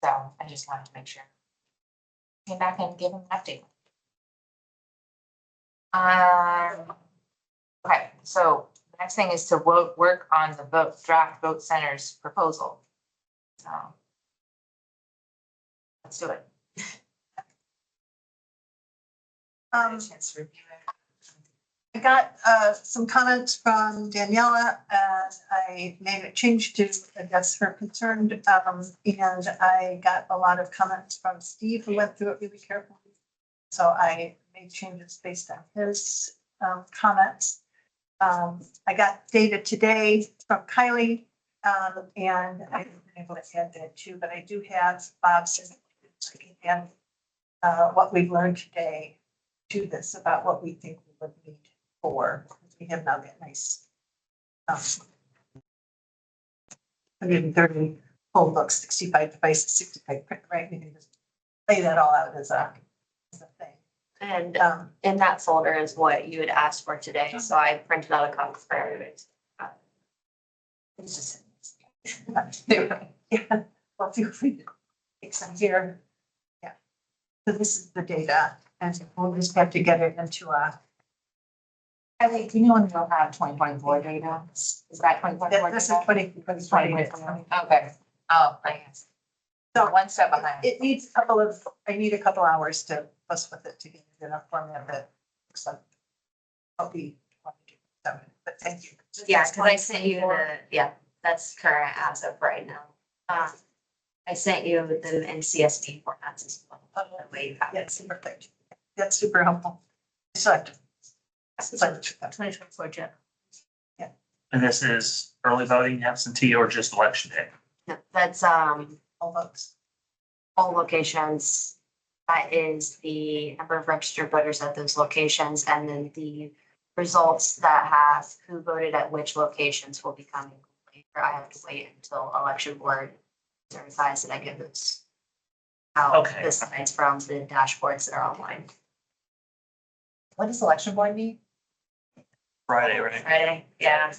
So I just wanted to make sure. Came back and give them an update. Okay, so the next thing is to work on the draft vote centers proposal. So let's do it. Chance to review it. I got some comments from Daniela, and I made a change to address her concern. And I got a lot of comments from Steve, who went through it really carefully. So I made changes based on his comments. I got data today from Kylie, and I haven't been able to add that too, but I do have Bob's and what we've learned today to this about what we think we would need for. We have now that nice 130 poll books, 65 devices, 65 print, right? We can just lay that all out as a thing. And in that folder is what you had asked for today, so I printed out a copy for everybody. It's just. Yeah, well, feel free to take some here. Yeah. So this is the data, and we'll just have to get it into a. I think, do you know when we'll have 2024 data? Is that 2024? This is 2020. Okay, Oh, I guess. So One step behind. it needs I need a couple hours to fuss with it to get it in a format that looks like I'll be. But thank you. Yeah, because I sent you yeah, that's current as of right now. I sent you the NCSD formats as well. That way you have it. Yes, perfect. That's super helpful. Select. 2024 Jen. And this is early voting, absentee, or just election day? That's, All votes. all locations. That is the number of registered voters at those locations, and then the results that have who voted at which locations will be coming later. I have to wait until election board certifies that I get those out, Okay. the signs from the dashboards that are online. When does election board meet? Friday, right? Friday, yeah,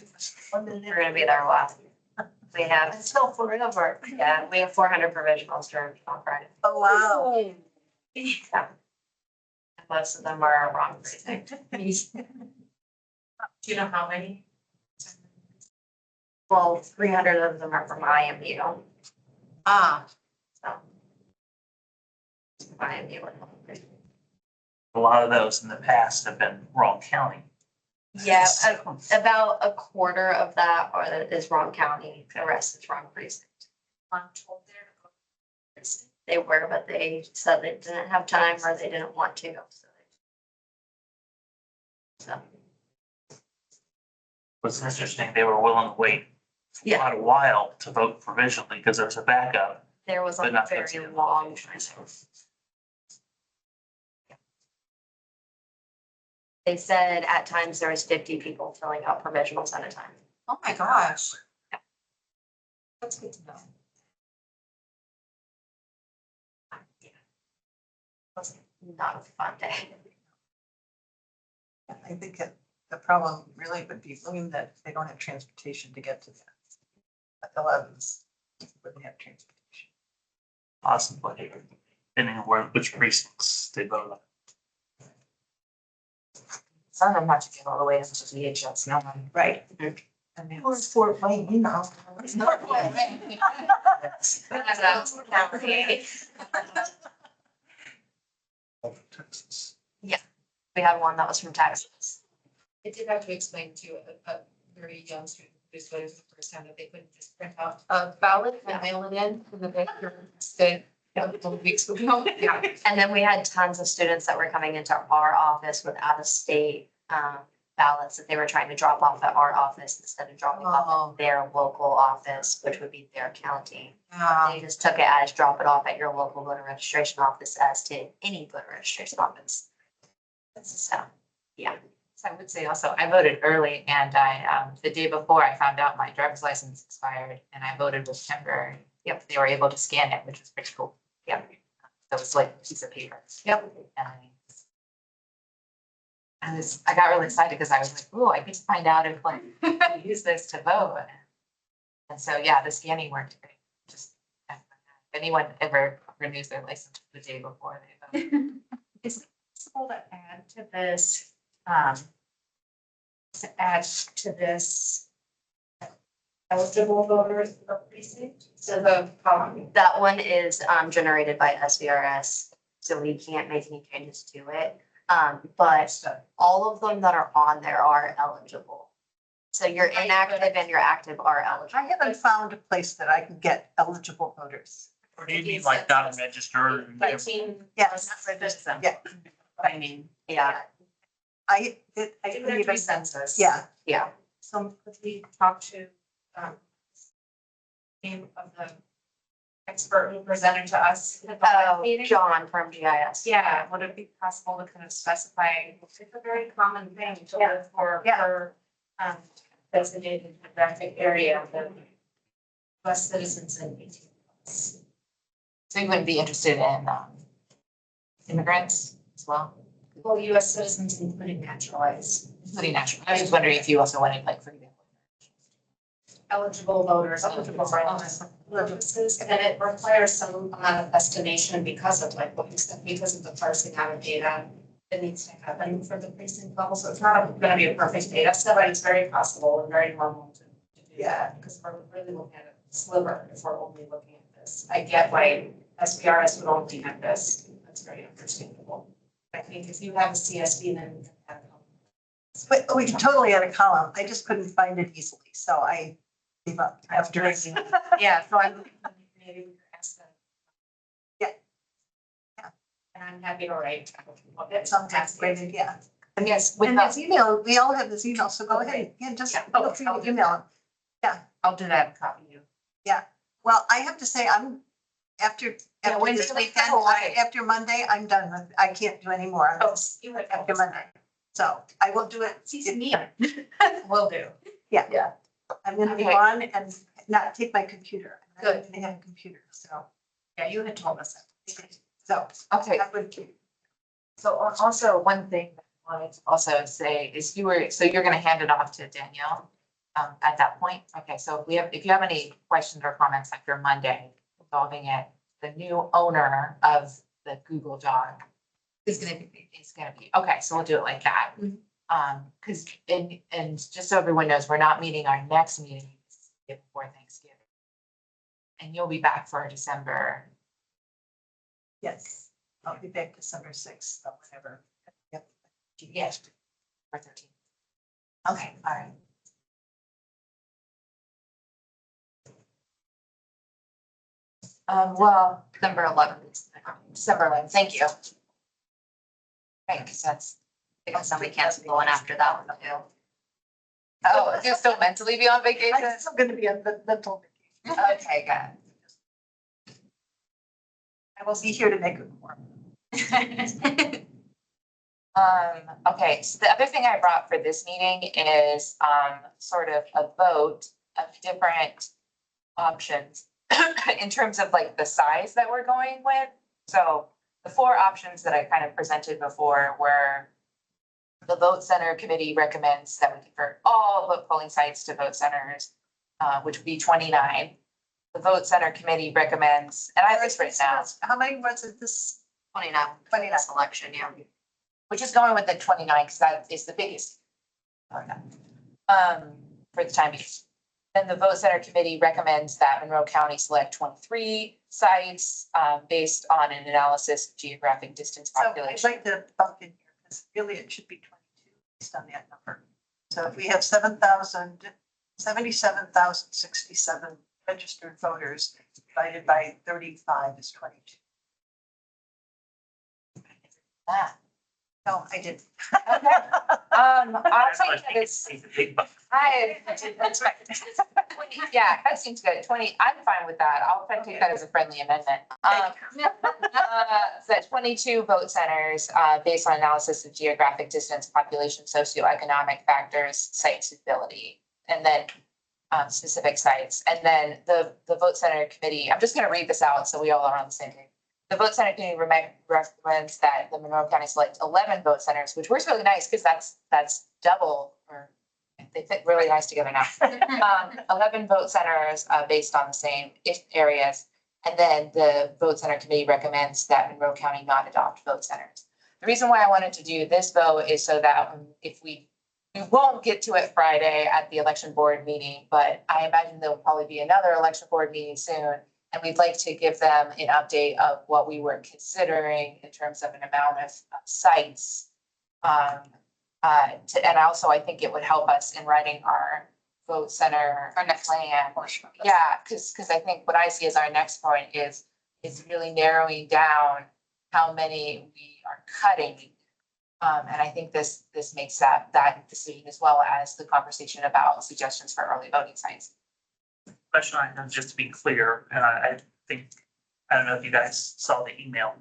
we're gonna be there a while. We have, Until forever. yeah, we have 400 provisionals during on Friday. Oh, wow. Yeah. And most of them are wrong precinct. Do you know how many? Well, 300 of them are from IMU, Ah, so. IMU. are wrong precinct. A lot of those in the past have been wrong county. Yeah, about a quarter of that is wrong county, the rest is wrong precinct. I'm told there to go. They were, but they said they didn't have time or they didn't want to, so. What's interesting, they were willing to wait Yeah. quite a while to vote provisionally because there was a backup. There was But a not very considered long. locations. They said at times there was 50 people filling out provisionals at a time. Oh my gosh. That's good to know. Was not a fun day. I think the problem really would be that they don't have transportation to get to that. But the 11s wouldn't have transportation. Possibly, depending on which precincts they vote on. Some of them have to get all the way up to VHS, no one. Right. And then- Or Fort Wayne, you know. Texas. We had one that was from Texas. I did have to explain to a very young student who's voting for the first time that they couldn't just print out a ballot and mail it in the paper instead a couple of weeks ago. Yeah. And then we had tons of students that were coming into our office with out-of-state ballots that they were trying to drop off at our office instead of dropping off at their local office, which would be their county. They just took it as drop it off at your local voter registration office as to any voter registration office. So, yeah. So I would say also, I voted early and the day before I found out my driver's license expired and I voted with temporary. Yep, they were able to scan it, which was pretty cool. Yep. So it was like a piece of paper. Yep. And I got really excited because I was like, oh, I get to find out if like I use this to vote. And so, yeah, the scanning worked great. Just, if anyone ever renews their license the day before they vote. Is it possible to add to this, eligible voters for precinct? So the, That one is generated by SVRS, so we can't make any changes to it. But all of them that are on there are eligible. So your inactive and your active are eligible. I haven't found a place that I can get eligible voters. Or do you mean like not registered? and Nineteen. Yes. Citizen. Yeah, I mean, Yeah, I do couldn't there to be even, census. yeah, yeah. So could we talk to, name of the expert who presented to us at the last meeting? John from GIS. Yeah, would it be possible to kind of specify, it's a very common thing to live for, designated geographic area, the US citizens and 18 plus. So you wouldn't be interested in immigrants as well, Well, US citizens including naturalized, including national. I was just wondering if you also wanted like, for example. eligible voters, eligible for purposes, and it requires some amount of estimation because of like what you said, because of the parsing out of data that needs to happen for the precinct level. So it's not gonna be a perfect data set, but it's very possible and very normal to do that, because we're really looking at a sliver if we're only looking at this. I get why SPRS would only have this. That's very understandable. I think if you have a CSV, then you can have. But we totally had a column. I just couldn't find it easily, so I gave up after. Yeah, so I'm, maybe we could ask them. Yeah. And I'm happy to write. That sounds like a great idea. And yes, with And the, this email, we all have this email, so go ahead, yeah, just Yeah. feel free to email them. I'll do that and copy you. Well, I have to say, I'm, after when this do we weekend, go away? after Monday, I'm done with, I can't do any more on Oh, this you would after Monday. So I will do it. Will do. I'm gonna be Okay. on and not take my computer. I'm not Good. gonna have a computer, so, Yeah, you had told us that. so okay, I would. so also one thing that I wanted to also say is so you're gonna hand it off to Danielle at that point? Okay, so if you have any questions or comments after Monday involving it, the new owner of the Google Doc is gonna be, okay, so we'll do it like that. Cause, and just so everyone knows, we're not meeting, our next meeting is before Thanksgiving. And you'll be back for December. Yes, I'll be back December 6th, or whatever. Yep. Yes. Or 13. Okay, all right. Well, December 11th. December 11th, thank you. Right, because that's, Because then we cancel the one after that one too. oh, you're still mentally be on vacation? I'm still gonna be on the mental vacation. Okay, good. I will be here to make it more. Okay, so the other thing I brought for this meeting is, sort of a vote of different options in terms of like the size that we're going with. So the four options that I kind of presented before were the vote center committee recommends that we convert all vote polling sites to vote centers, which would be 29. The vote center committee recommends, and I have this written down, How many was it this? 29. 29. This election, yeah. which is going with the 29 because that is the biggest. For the time being. Then the vote center committee recommends that Monroe County select 23 sites based on an analysis of geographic distance So I'd population. like to bump in here, because really it should be 22 based on that number. So if we have 77,067 registered voters, divided by 35 is 22. Ah, No, I didn't. okay. I'll take that as, It's a big buck. that's right. 20, yeah, that seems good. 20, I'm fine with that. I'll try to take that as a friendly amendment. So 22 vote centers, based on analysis of geographic distance, population, socioeconomic factors, site suitability, and then specific sites. And then the vote center committee, I'm just gonna read this out so we all are on the same page. The vote center committee recommends that the Monroe County select 11 vote centers, which works really nice because that's double, or they fit really nice together now. 11 vote centers based on the same areas. And then the vote center committee recommends that Monroe County not adopt vote centers. The reason why I wanted to do this vote is so that if we won't get to it Friday at the election board meeting, but I imagine there will probably be another election board meeting soon. And we'd like to give them an update of what we were considering in terms of an amount of sites. And also, I think it would help us in writing our vote center. Our next plan. portion of this. Yeah, because I think what I see as our next point is really narrowing down how many we are cutting. And I think this makes that decision as well as the conversation about suggestions for early voting sites. Question I have, just to be clear, and I think, I don't know if you guys saw the email.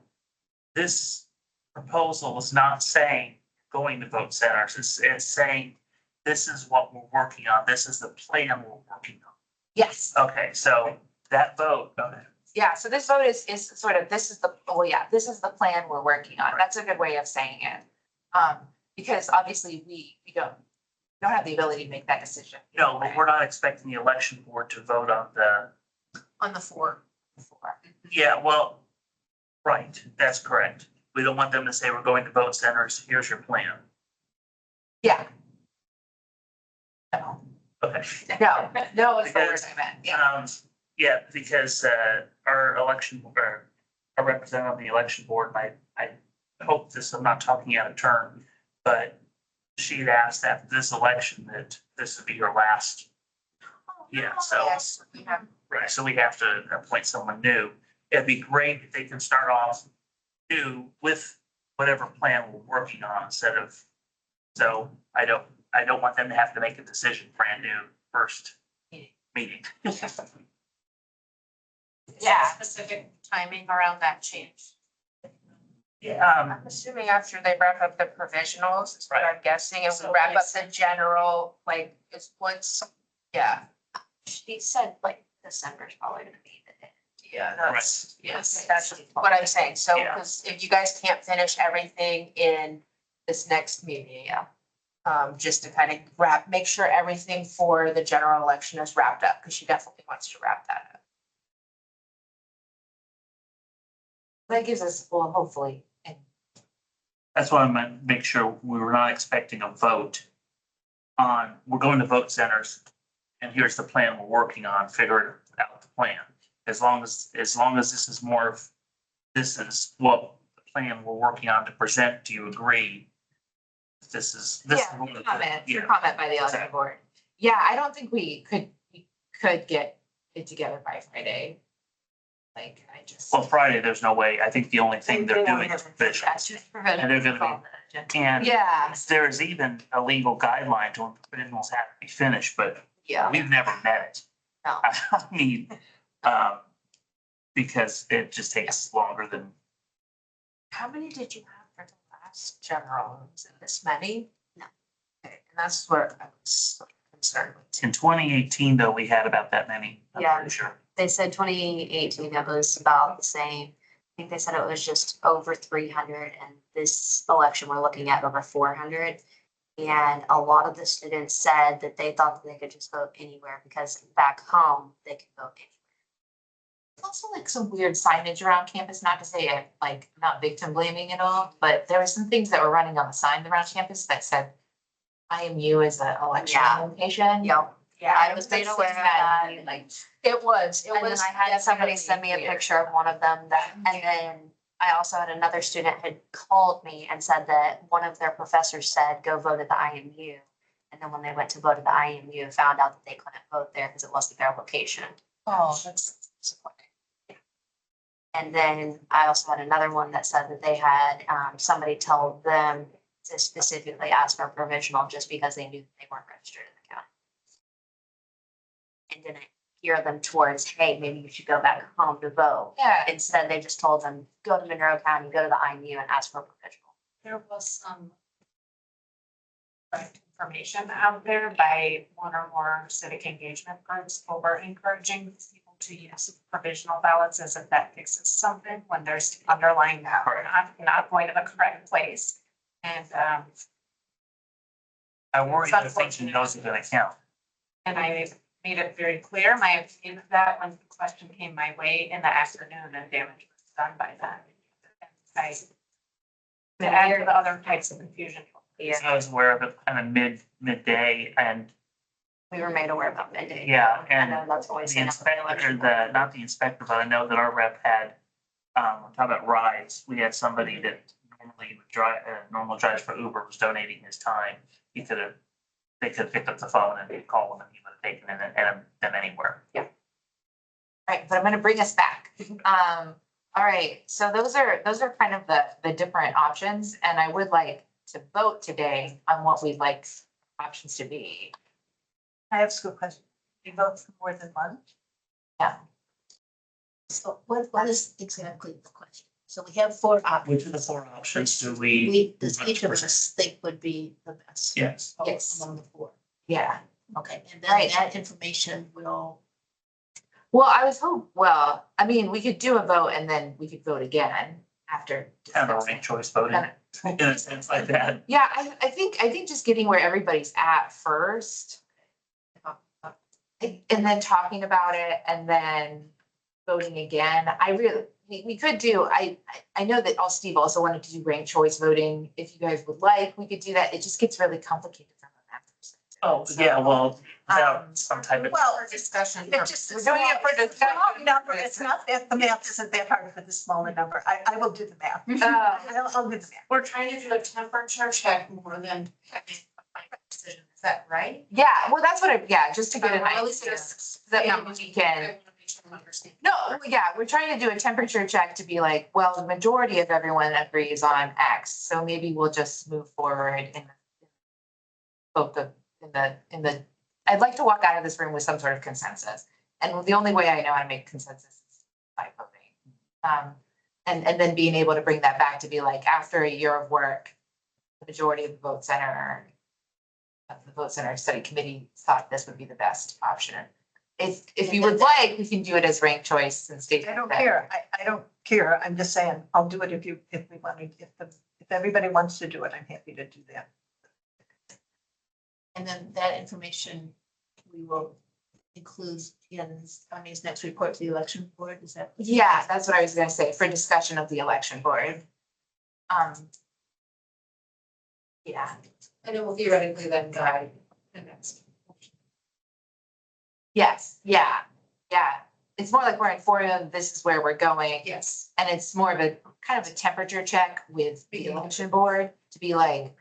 This proposal is not saying going to vote centers. It's saying this is what we're working on. This is the plan we're working on. Yes. Okay, so that vote, okay. Yeah, so this vote is sort of, this is the plan we're working on. That's a good way of saying it. Because obviously we don't have the ability to make that decision. No, but we're not expecting the election board to vote on On the 4. yeah, well, right, that's correct. We don't want them to say we're going to vote centers, here's your plan. Yeah. No, Okay. no is the word I meant, yeah. Yeah, because our election, or our representative on the election board, I hope this, I'm not talking out of turn, but she had asked after this election that this would be her last. Yeah, so, Yes, we have. right, so we have to appoint someone new. It'd be great if they can start off new with whatever plan we're working on instead of, so I don't want them to have to make a decision brand new first meeting. Yeah, specific timing around that change. Yeah, I'm assuming after they wrap up the provisionals, is what I'm guessing, and we wrap up the general, like, it's once, yeah. She said like December's probably gonna be the day. Yeah, that's- yes, that's what I'm saying, so, Yeah. because if you guys can't finish everything in this next meeting. Yeah. Just to kind of make sure everything for the general election is wrapped up, because she definitely wants to wrap that up. That gives us, well, hopefully, and that's why I meant make sure we were not expecting a vote on, we're going to vote centers. And here's the plan we're working on, figure out the plan. As long as this is more of, this is what the plan we're working on to present, do you agree? This is. yeah, your comment by the election board. Yeah, I don't think we could get it together by Friday. Like, I just. Well, Friday, there's no way. I think the only thing they're doing is provisional. That's just provisional. And they're gonna be- Follow the agenda. And Yeah, there is even a legal guideline to when provisionals have to be finished, but Yeah. we've never met it. No. I mean, because it just takes longer than, how many did you have for the last general? Was it this many? No. Okay, and that's where I was concerned with. in 2018, though, we had about that many, I'm Yeah. pretty sure. They said 2018, it was about the same. I think they said it was just over 300, and this election, we're looking at over 400. And a lot of the students said that they thought that they could just vote anywhere because back home, they could vote anywhere. There's also like some weird signage around campus, not to say I'm like not victim blaming at all, but there were some things that were running on the sign around campus that said IMU is an election Yeah. location. Yep. Yeah, I was made aware of that. Like, it was. And then I had somebody send me a definitely picture of one of them that, and then I also had another student had called me and said that one of their professors said, go vote at the IMU. And then when they went to vote at the IMU, found out that they couldn't vote there because it wasn't their location. Oh, that's disappointing. And then I also had another one that said that they had, somebody tell them to specifically ask for a provisional just because they knew that they weren't registered in the county. And didn't gear them towards, hey, maybe you should go back home to vote. Yeah, Instead, they just told them, go to Monroe County, go to the IMU and ask for a provisional. There was some correct information out there by one or more civic engagement groups who were encouraging people to use provisional ballots as if that fixes something when there's underlying that we're not going to the correct place. And, I worry that thinking those are gonna count. and I made it very clear, my opinion of that when the question came my way in the afternoon and damage was done by that. To add to the other types of confusion. Yeah, I was aware of it kind of midday and, we were made aware about midday. yeah, I know and that's always. the inspector, not the inspector, but I know that our rep had, I'm talking about rides, we had somebody that normally would drive, normal drives for Uber was donating his time. They could have picked up the phone and called him and he would have taken them anywhere. right, but I'm gonna bring us back. All right, so those are kind of the different options, and I would like to vote today on what we'd like options to be. I have a school question. You vote for more than one? So what is exactly the question? So we have four options. Which of the four options do we? Does each of us think would be the best? Yes. Yes. Among the four. Yeah, Okay, and Right. then that information will, well, I mean, we could do a vote and then we could vote again after. Kind of a discussing. ranked choice voting in a sense like that. Yeah, I think just getting where everybody's at first. And then talking about it and then voting again. We could do, I know that Steve also wanted to do ranked choice voting. If you guys would like, we could do that. It just gets really complicated from a math perspective. Oh, So, yeah, well, without Um, some type of. Well, Discussion. it's just. We're doing it for it's a small discussion. Number, it's not that, the math isn't that hard for the smaller number. I will do the math. I'll do the math. We're trying to do a temperature check more than having a final decision. Is that right? Yeah, well, that's what yeah, just to get an At least idea. it's- That yeah, maybe we I can. wanna make sure I'm understanding. No, yeah, we're trying to do a temperature check to be like, well, the majority of everyone agrees on X, so maybe we'll just move forward in both I'd like to walk out of this room with some sort of consensus. And the only way I know how to make consensus is by voting. And then being able to bring that back to be like, after a year of work, the majority of the vote center study committee thought this would be the best option. If you would like, we can do it as ranked choice and state. I don't care. I don't care. I'm just saying, I'll do it if we want to, if everybody wants to do it, I'm happy to do that. And then that information we will include in Tony's next report to the election board, is that? Yeah, that's what I was gonna say, for discussion of the election board. Yeah, And it will theoretically then guide the next. yes, yeah. It's more like we're informing them, this is where we're going. Yes. And it's more of a kind of a temperature check with the election board to be like,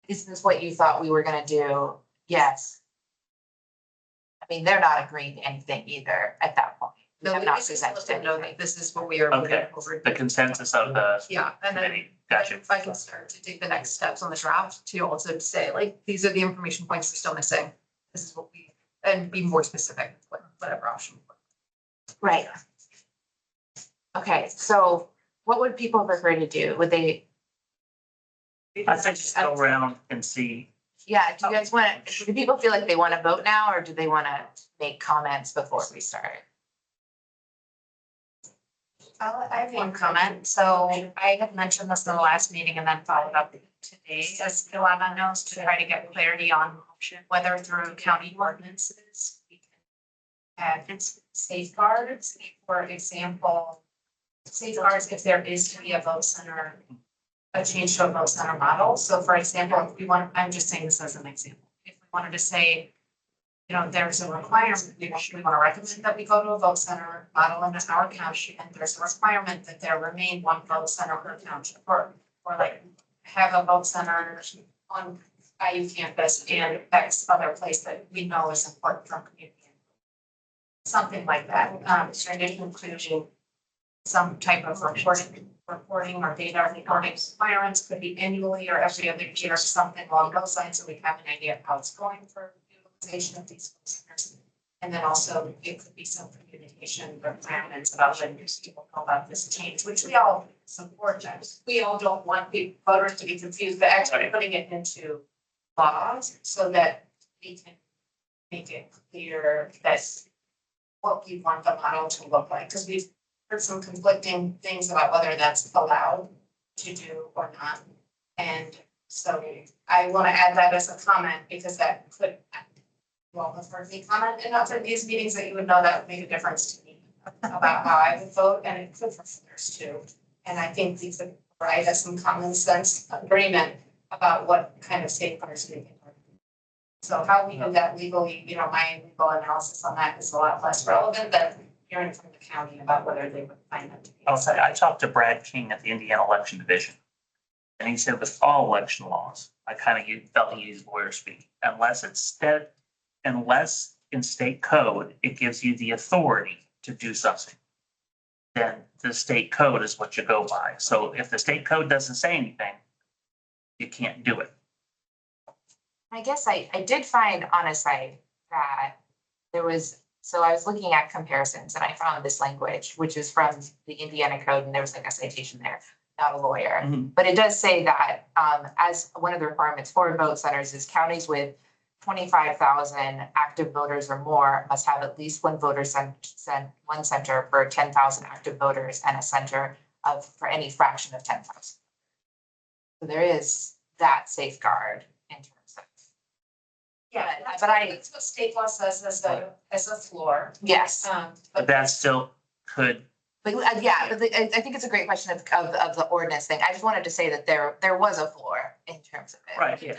is this what you thought we were gonna do? Yes. I mean, they're not agreeing to anything either at that point. We No, have we not just let presented them know anything. that this is what we are moving Okay. forward. The consensus of the Yeah, and then committee, gotcha. if I can start to take the next steps on the draft to also say, like, these are the information points we're still missing. This is what we, and be more specific, whatever option. Right. Okay, so what would people prefer to do? Would they, I think just go around and see. yeah, do you guys want, do people feel like they want to vote now or do they want to make comments before we start? I have one comment. So I had mentioned this in the last meeting and then followed up today, as Ilana knows, to try to get clarity on whether through county ordinances we can add safeguards, for example, safeguards if there is to be a vote center, a change to a vote center model. So for example, if we want, I'm just saying this as an example, if we wanted to say, you know, there's a requirement, we want to recommend that we go to a vote center model in our county, and there's a requirement that there remain one vote center per township, or like have a vote center on IU campus and X other place that we know is important from community. Something like that, in addition to some type of reporting or data reporting requirements, could be annually or every other year, something along those lines, so we have an idea of how it's going for utilization of these centers. And then also it could be some communication requirements about when people know about this change, which we all support that. We all don't want the voters to be confused, but actually putting it into laws so that we can make it clear that what we want the model to look like, because we've heard some conflicting things about whether that's allowed to do or not. And so I want to add that as a comment because that could, well, the first comment enough in these meetings that you would know that would make a difference to me about how I would vote, and it could for others too. And I think we could provide us some common sense agreement about what kind of safeguards we can. So how we do that legally, you know, my legal analysis on that is a lot less relevant than hearing from the county about whether they would find that to be. I'll say, I talked to Brad King at the Indiana Election Division. And he said with all election laws, I kind of felt he used lawyer speak, unless in state code, it gives you the authority to do something. Then the state code is what you go by. So if the state code doesn't say anything, you can't do it. I guess I did find on a site that there was, so I was looking at comparisons and I found this language, which is from the Indiana code, and there was like a citation there, not a lawyer. But it does say that as one of the requirements for vote centers is counties with 25,000 active voters or more must have at least one voter one center per 10,000 active voters and a center for any fraction of 10,000. So there is that safeguard in terms of. Yeah, that's what state law says as a floor. Yes, But that still could, but yeah, but I think it's a great question of the ordinance thing. I just wanted to say that there was a floor in terms of it. right, yeah.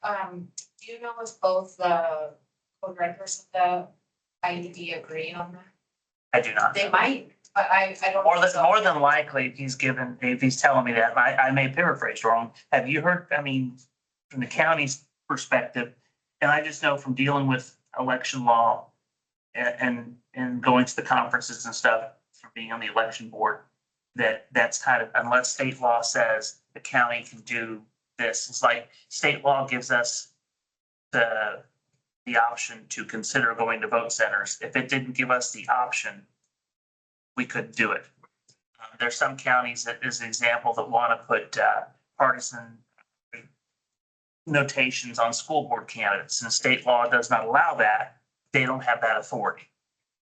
Do you know if both the co-directors of the IED agree on that? I do not. They might, but I don't. More than likely, if he's telling me that, I may paraphrase wrong. Have you heard, I mean, from the county's perspective, and I just know from dealing with election law and going to the conferences and stuff, from being on the election board, that's kind of, unless state law says the county can do this, it's like state law gives us the option to consider going to vote centers. If it didn't give us the option, we couldn't do it. There's some counties that, as an example, that want to put partisan notations on school board candidates, and state law does not allow that. They don't have that authority.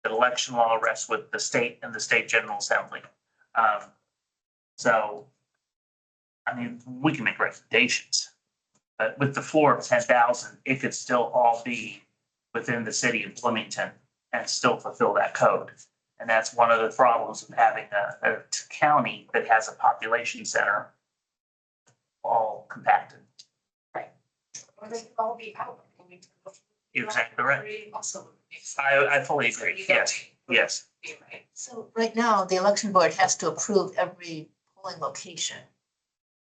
The election law rests with the state and the state general assembly. So, I mean, we can make recommendations, but with the floor of 10,000, it could still all be within the city of Bloomington and still fulfill that code. And that's one of the problems of having a county that has a population center all compacted. Or they could all be out. You're exactly right. Also. I fully agree. Yes, yes. Right. So right now, the election board has to approve every polling location.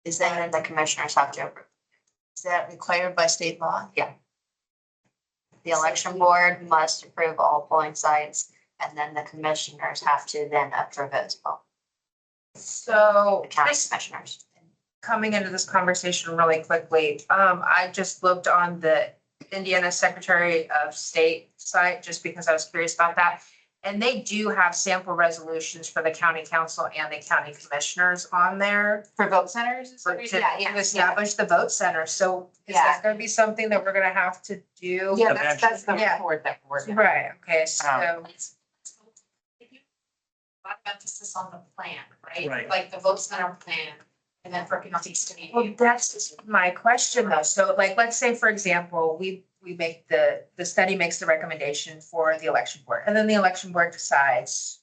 Is And then that, the commissioners have to approve. is that required by state law? The election board must approve all polling sites, and then the commissioners have to then approve it as well, So the county just commissioners. coming into this conversation really quickly, I just looked on the Indiana Secretary of State site just because I was curious about that. And they do have sample resolutions for the county council and the county commissioners on there For vote centers? is for what to you're- establish the vote center. So is that gonna be something that we're gonna have to do? Yeah, that's the Yeah. report that we're working on. Right, okay, so, A lot of emphasis on the plan, right? Right. Like the vote center plan, and then for counties to be. well, that's my question though. So like, let's say, for example, we make the study makes the recommendation for the election board, and then the election board decides,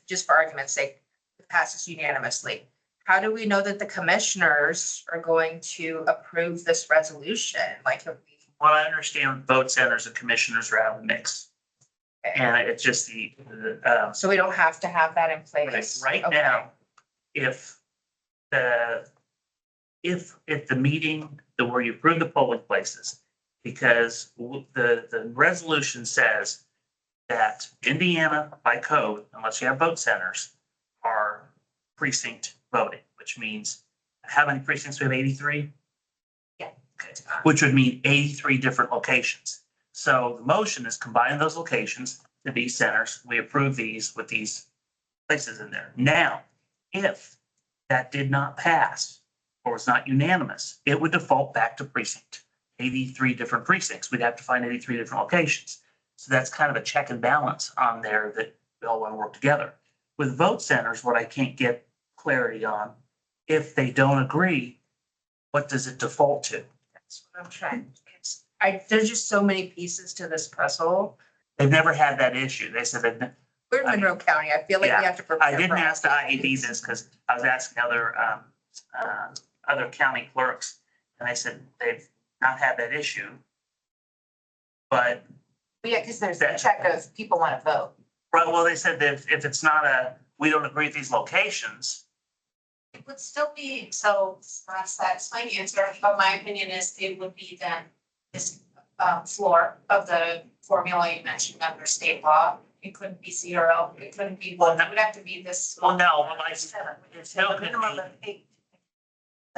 just for argument's sake, it passes unanimously. How do we know that the commissioners are going to approve this resolution? Like, if we, Well, I understand vote centers and commissioners are out of the mix. And it's just so we don't have to have that in place? right Okay. now, if the meeting where you approve the polling places, because the resolution says that Indiana by code, unless you have vote centers, are precinct voting, which means how many precincts? We have 83? Yeah. Okay, which would mean 83 different locations. So the motion is combine those locations to be centers. We approve these with these places in there. Now, if that did not pass or was not unanimous, it would default back to precinct. 83 different precincts. We'd have to find 83 different locations. So that's kind of a check and balance on there that we all want to work together. With vote centers, what I can't get clarity on, if they don't agree, what does it default to? That's what I'm trying. There's just so many pieces to this puzzle. They've never had that issue. They said that, We're in Monroe County. I feel like we have to prepare. I didn't for all ask the of IED these. this because I was asking other county clerks, and they said they've not had that issue. But, Yeah, because there's a check of people want to vote. right, well, they said that if it's not we don't agree with these locations, It would still be, so that's my answer, but my opinion is it would be then this floor of the formula you mentioned under state law. It couldn't be 0, it couldn't be 1, it would have to be this. well, no, well, like, it still could Minimum be,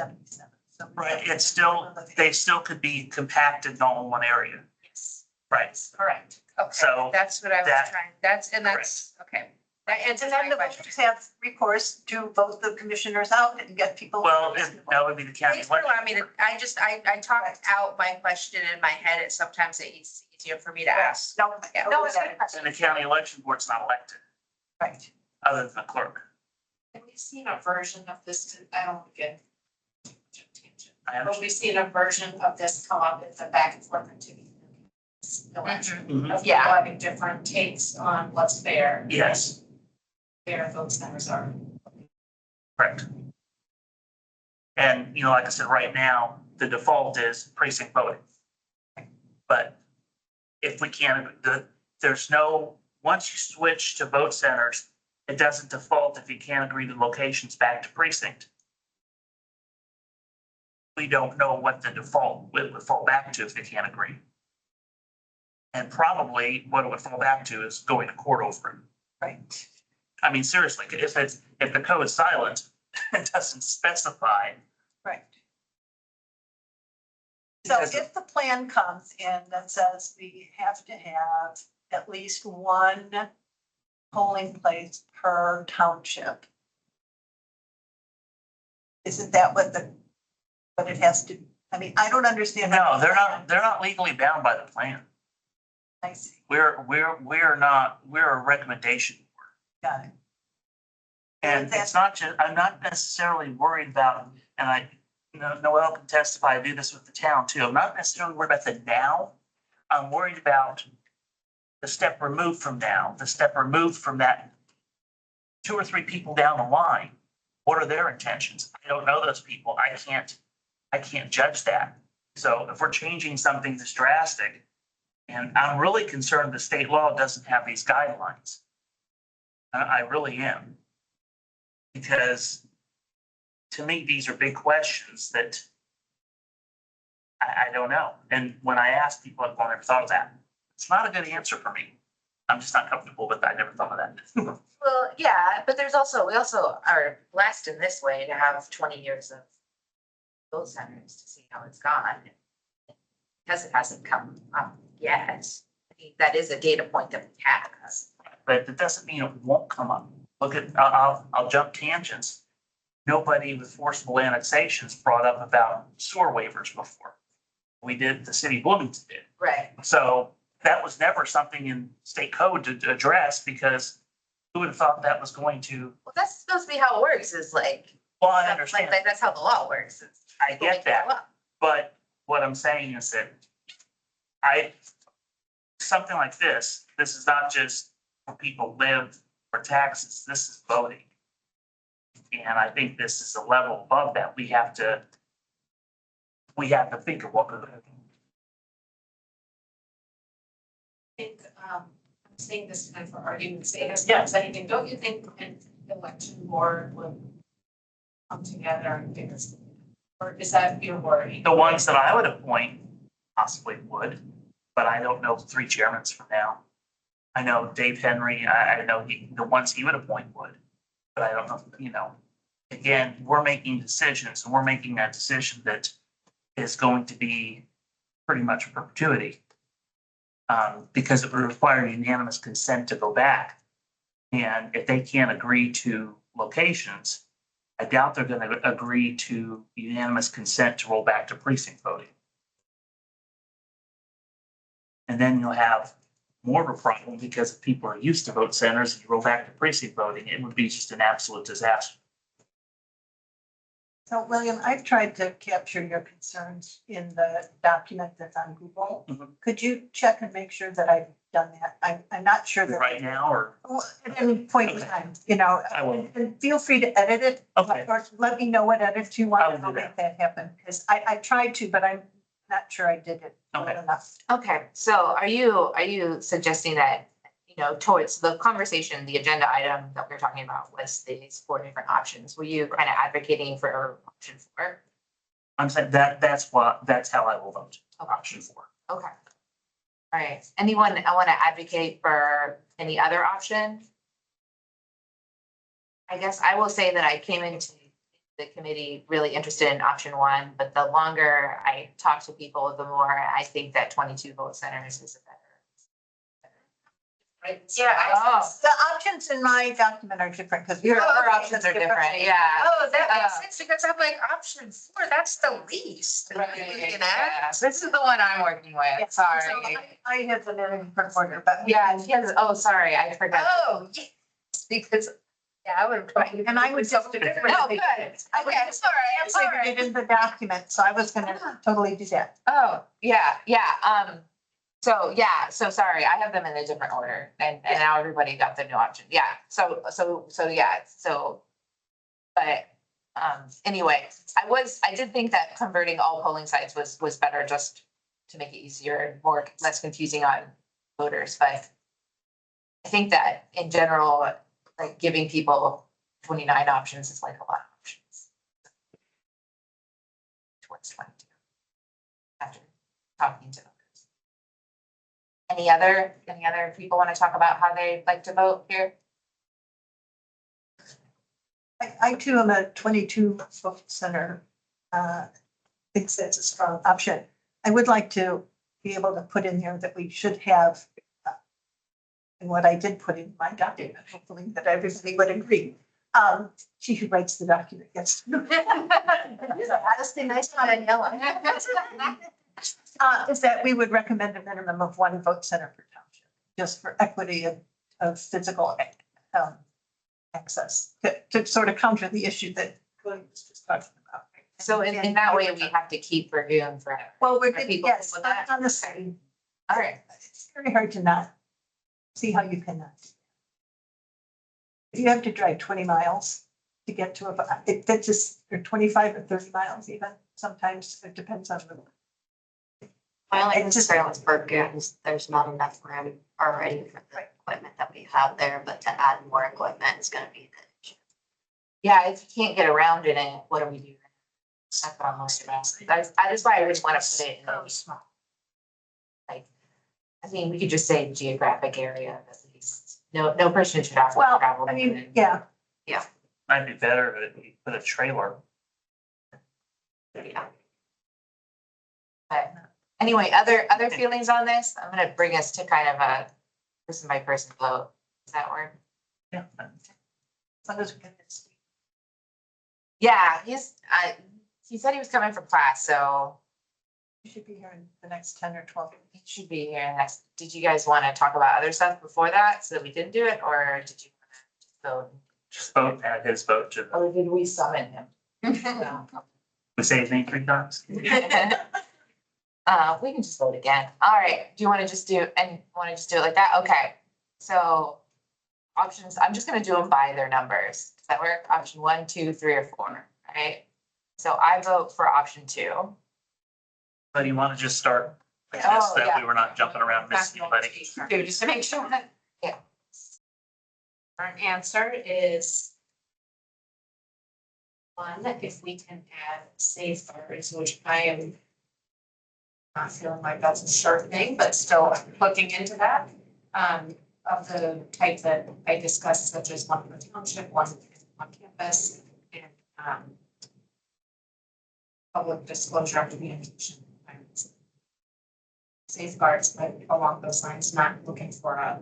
of 877. So right, it's still, they still could be compacted all in one area, Yes, right? correct. Okay, So that's what I was that- that's, okay. That answers And then my the question. voters have recourse to vote the commissioners out and get people. Well, that would be the county. Thanks for allowing me to, I talked out my question in my head. It's sometimes it's easier for me to ask. No, Yeah. no, it's a good question. And the county election board's not elected, Right. other than the clerk. And we've seen a version of this, I don't get. I But understand. we've seen a version of this come up at the back and forth activity. Election, Mhm. of people Yeah. having different takes on what's fair. Yes, Fair vote centers are. correct. And, you know, like I said, right now, the default is precinct voting. But if we can't, there's no, once you switch to vote centers, it doesn't default if you can't agree to locations back to precinct. We don't know what the default would fall back to if they can't agree. And probably what it would fall back to is going to court over it. Right. I mean, seriously, if the code is silent, it doesn't specify. Right. So if the plan comes in that says we have to have at least one polling place per township, isn't that what it has to, I mean, I don't understand. No, they're not legally bound by the plan. I see, We're a recommendation. got it. And it's not just, I'm not necessarily worried about, and Noel can testify, I do this with the town too. I'm not necessarily worried about the now. I'm worried about the step removed from now, the step removed from that 2 or 3 people down the line. What are their intentions? I don't know those people. I can't judge that. So if we're changing something this drastic, and I'm really concerned the state law doesn't have these guidelines. I really am. Because to me, these are big questions that I don't know. And when I ask people, I've never thought of that. It's not a good answer for me. I'm just not comfortable with that. I never thought of that. Well, yeah, but we also are blessed in this way to have 20 years of vote centers to see how it's gone. Because it hasn't come up yet. I think that is a data point that we have. But it doesn't mean it won't come up. Look at, I'll jump tangents. Nobody with forcible annexations brought up about sewer waivers before. We did, the city of Bloomington did. Right. So that was never something in state code to address because who would have thought that was going to, Well, that's supposed to be how it works, is like. well, I understand. Like, that's how the law works. I get that. But what I'm saying is that something like this is not just for people who live for taxes, this is voting. And I think this is a level above that. We have to think of what we're doing. I think, I'm saying this kind of for argument's sake, as Yeah. much as anything, don't you think an election board would come together and figure something out? Or is that your worry? The ones that I would appoint possibly would, but I don't know 3 chairmen from now. I know Dave Henry, I know the ones he would appoint would, but I don't know, again, we're making decisions and we're making that decision that is going to be pretty much perpetuity. Because it would require unanimous consent to go back. And if they can't agree to locations, I doubt they're going to agree to unanimous consent to roll back to precinct voting. And then you'll have more of a problem because if people are used to vote centers and you roll back to precinct voting, it would be just an absolute disaster. So William, I've tried to capture your concerns in the document that's on Google. Mhm. Could you check and make sure that I've done that? I'm not sure that. Right now, or, Well, at any point in Okay. time, I will. and feel free to edit it. Okay. Or let me know what edits you I want will and I'll do make that happen. Because I tried to, but I'm not sure I did it well Okay. enough. Okay, so are you suggesting that, towards the conversation, the agenda item that we're talking about was these 4 different options? Were you kind of advocating for option 4? I'm saying that's how I will vote, option 4. Okay. All right. Anyone want to advocate for any other option? I guess I will say that I came into the committee really interested in option 1, but the longer I talk to people, the more I think that 22 vote centers is a better. Right? Yeah. The options in my document are different because. Your options are different, yeah. Oh, that Uh, makes sense because I'm like, option 4, that's the least. You know? Yeah, this is the one I'm working with, sorry. I have them in a different order, but. Yeah, yes, oh, sorry, I forgot. Oh, yes, because, yeah, I would have. Right, and I would just. No, good. I would Okay, just sorry, I'm translate sorry. it in the document, so I was gonna totally do that. Oh, yeah, so sorry, I have them in a different order and now everybody got the new option. Yeah, but Anyway, I did think that converting all polling sites was better just to make it easier and more, less confusing on voters, but I think that in general, like giving people 29 options is like a lot of options. Towards 22. After talking to others. Any other people want to talk about how they like to vote here? I too am a 22 vote center, thinks that's a strong option. I would like to be able to put in there that we should have, and what I did put in my document, hopefully that everybody would agree. She who writes the document gets. That's the nice one in yellow. Is that we would recommend a minimum of one vote center per township, just for equity of physical access, to sort of counter the issue that William was just talking about. So in that way, we have to keep reviewing for. Well, we're Are good, people yes, with that? on the same. All right. It's very hard to not see how you cannot. If you have to drive 20 miles to get to that's just, or 25 or 30 miles even, sometimes it depends on the. My only It just- concern with Bergen is there's not enough room already for the equipment that we have there, but to add more equipment is gonna be the issue. Yeah, if you can't get around in it, what do we do? That's what I'm worried about. That's why I wouldn't want to put it in Oh, any small. Like, I mean, we could just say geographic area at least. No person should have to Well, travel. I mean, yeah, Might be better if you put a trailer. Yeah. But anyway, other feelings on this? I'm gonna bring us to kind of a person by person vote. Does that work? yeah. As long as we get this. Yeah, he said he was coming from class, so You should be here in the next 10 or 12. he should be here next. Did you guys want to talk about other stuff before that so that we didn't do it, or did you want to Just vote, add his vote to the, or did we summon him? we say his name 3 times. We can just vote again. All right, do you want to just do it like that? Okay, so options, I'm just gonna do them by their numbers. Does that work? Option 1, 2, 3, or 4, right? So I vote for option 2. But you want to just start like Oh, this, that yeah. we were not jumping around missing anybody. Two, just to make sure that, Our answer is one, if we can add safeguards, which I am not feeling like that's a sure thing, but still looking into that. Of the type that I discussed, such as one for township, one on campus, and public disclosure of communication requirements. Safeguards, but along those lines, not looking for a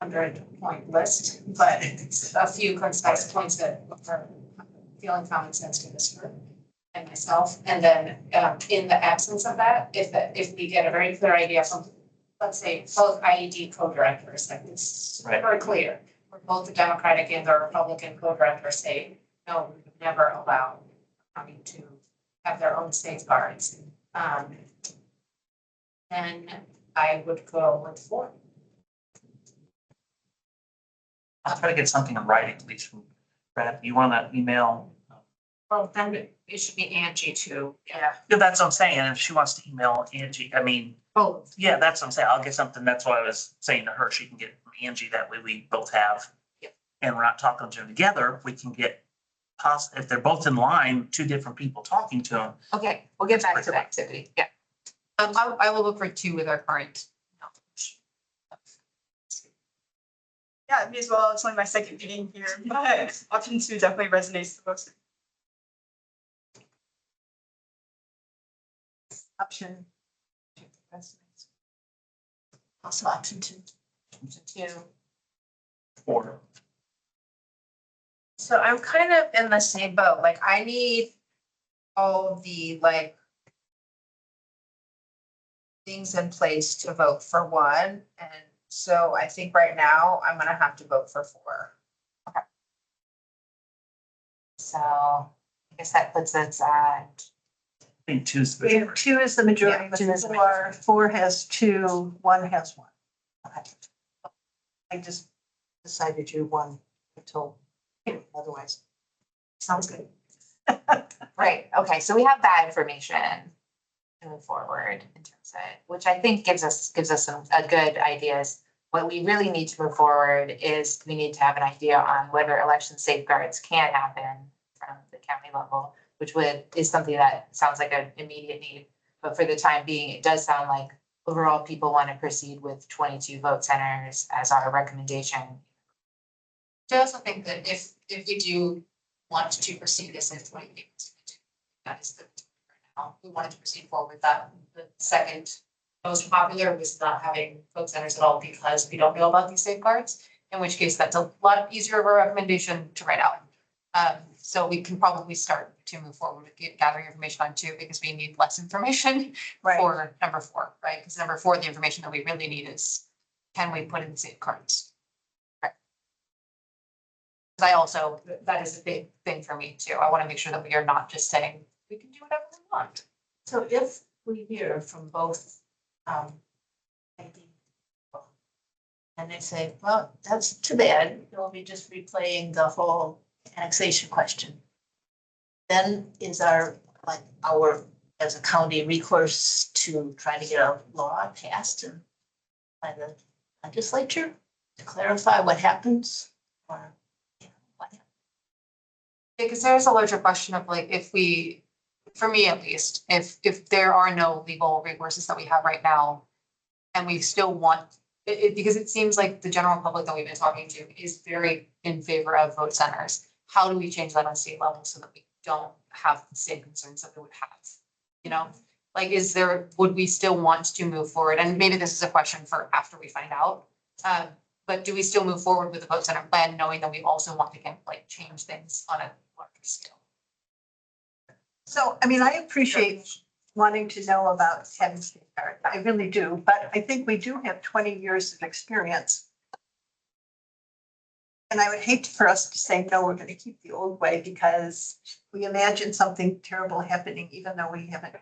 100-point list, but a few concise points that are feeling common sense to this group and myself. And then in the absence of that, if we get a very clear idea from, let's say, both IED co-directors, that it's Right. very clear, where both the Democratic and the Republican co-directors say, no, we would never allow county to have their own safeguards. Then I would go with 4. I'll try to get something in writing, at least from Brad. You want that email? Well, then it should be Angie too. yeah. Yeah, that's what I'm saying. And if she wants to email Angie, I mean, Oh, yeah, that's what I'm saying. I'll get something. That's why I was saying to her, she can get from Angie. That way we both have. Yep. And we're not talking to them together. We can get if they're both in line, 2 different people talking to them. Okay, we'll get back to the activity. Yeah. I will look for 2 with our current. Yeah, me as well. It's only my second meeting here, but option 2 definitely resonates the most. Option. Also option 2. Option 2. 4. So I'm kind of in the same boat, like I need all of the things in place to vote for 1, and so I think right now I'm gonna have to vote for 4. So I guess that puts us at, I think 2's the We have majority. 2 is the majority, Yeah, with 2 is the 4 has 2, 1 has 1. Okay. I just decided you won until otherwise. Sounds good. Right, okay, so we have that information to move forward in terms of it, which I think gives us a good ideas. What we really need to move forward is we need to have an idea on whether election safeguards can happen from the county level, which is something that sounds like an immediate need. But for the time being, it does sound like overall people want to proceed with 22 vote centers as our recommendation. I also think that if we do want to proceed this in 20 that is the, right now, we wanted to proceed forward with that. The second most popular was not having vote centers at all because we don't know about these safeguards, in which case that's a lot easier of a recommendation to write out. So we can probably start to move forward with gathering information on 2 because we need less information Right. for number 4, right? Because number 4, the information that we really need is, can we put in safeguards? I also, that is a big thing for me too. I want to make sure that we are not just saying, we can do whatever we want. So if we hear from both, and they say, well, that's too bad, we'll be just replaying the whole annexation question. Then is our, as a county recourse to try to get a law passed and by the legislature to clarify what happens? Or, what happens? Because there's a larger question of like, if we, for me at least, if there are no legal recourses that we have right now, and we still want, because it seems like the general public that we've been talking to is very in favor of vote centers. How do we change that on state level so that we don't have the same concerns that we would have? You know, like, would we still want to move forward? And maybe this is a question for after we find out. But do we still move forward with the vote center plan, knowing that we also want to change things on a larger scale? So, I mean, I appreciate wanting to know about having safeguards. I really do, but I think we do have 20 years of experience. And I would hate for us to say, no, we're going to keep the old way because we imagine something terrible happening, even though we haven't.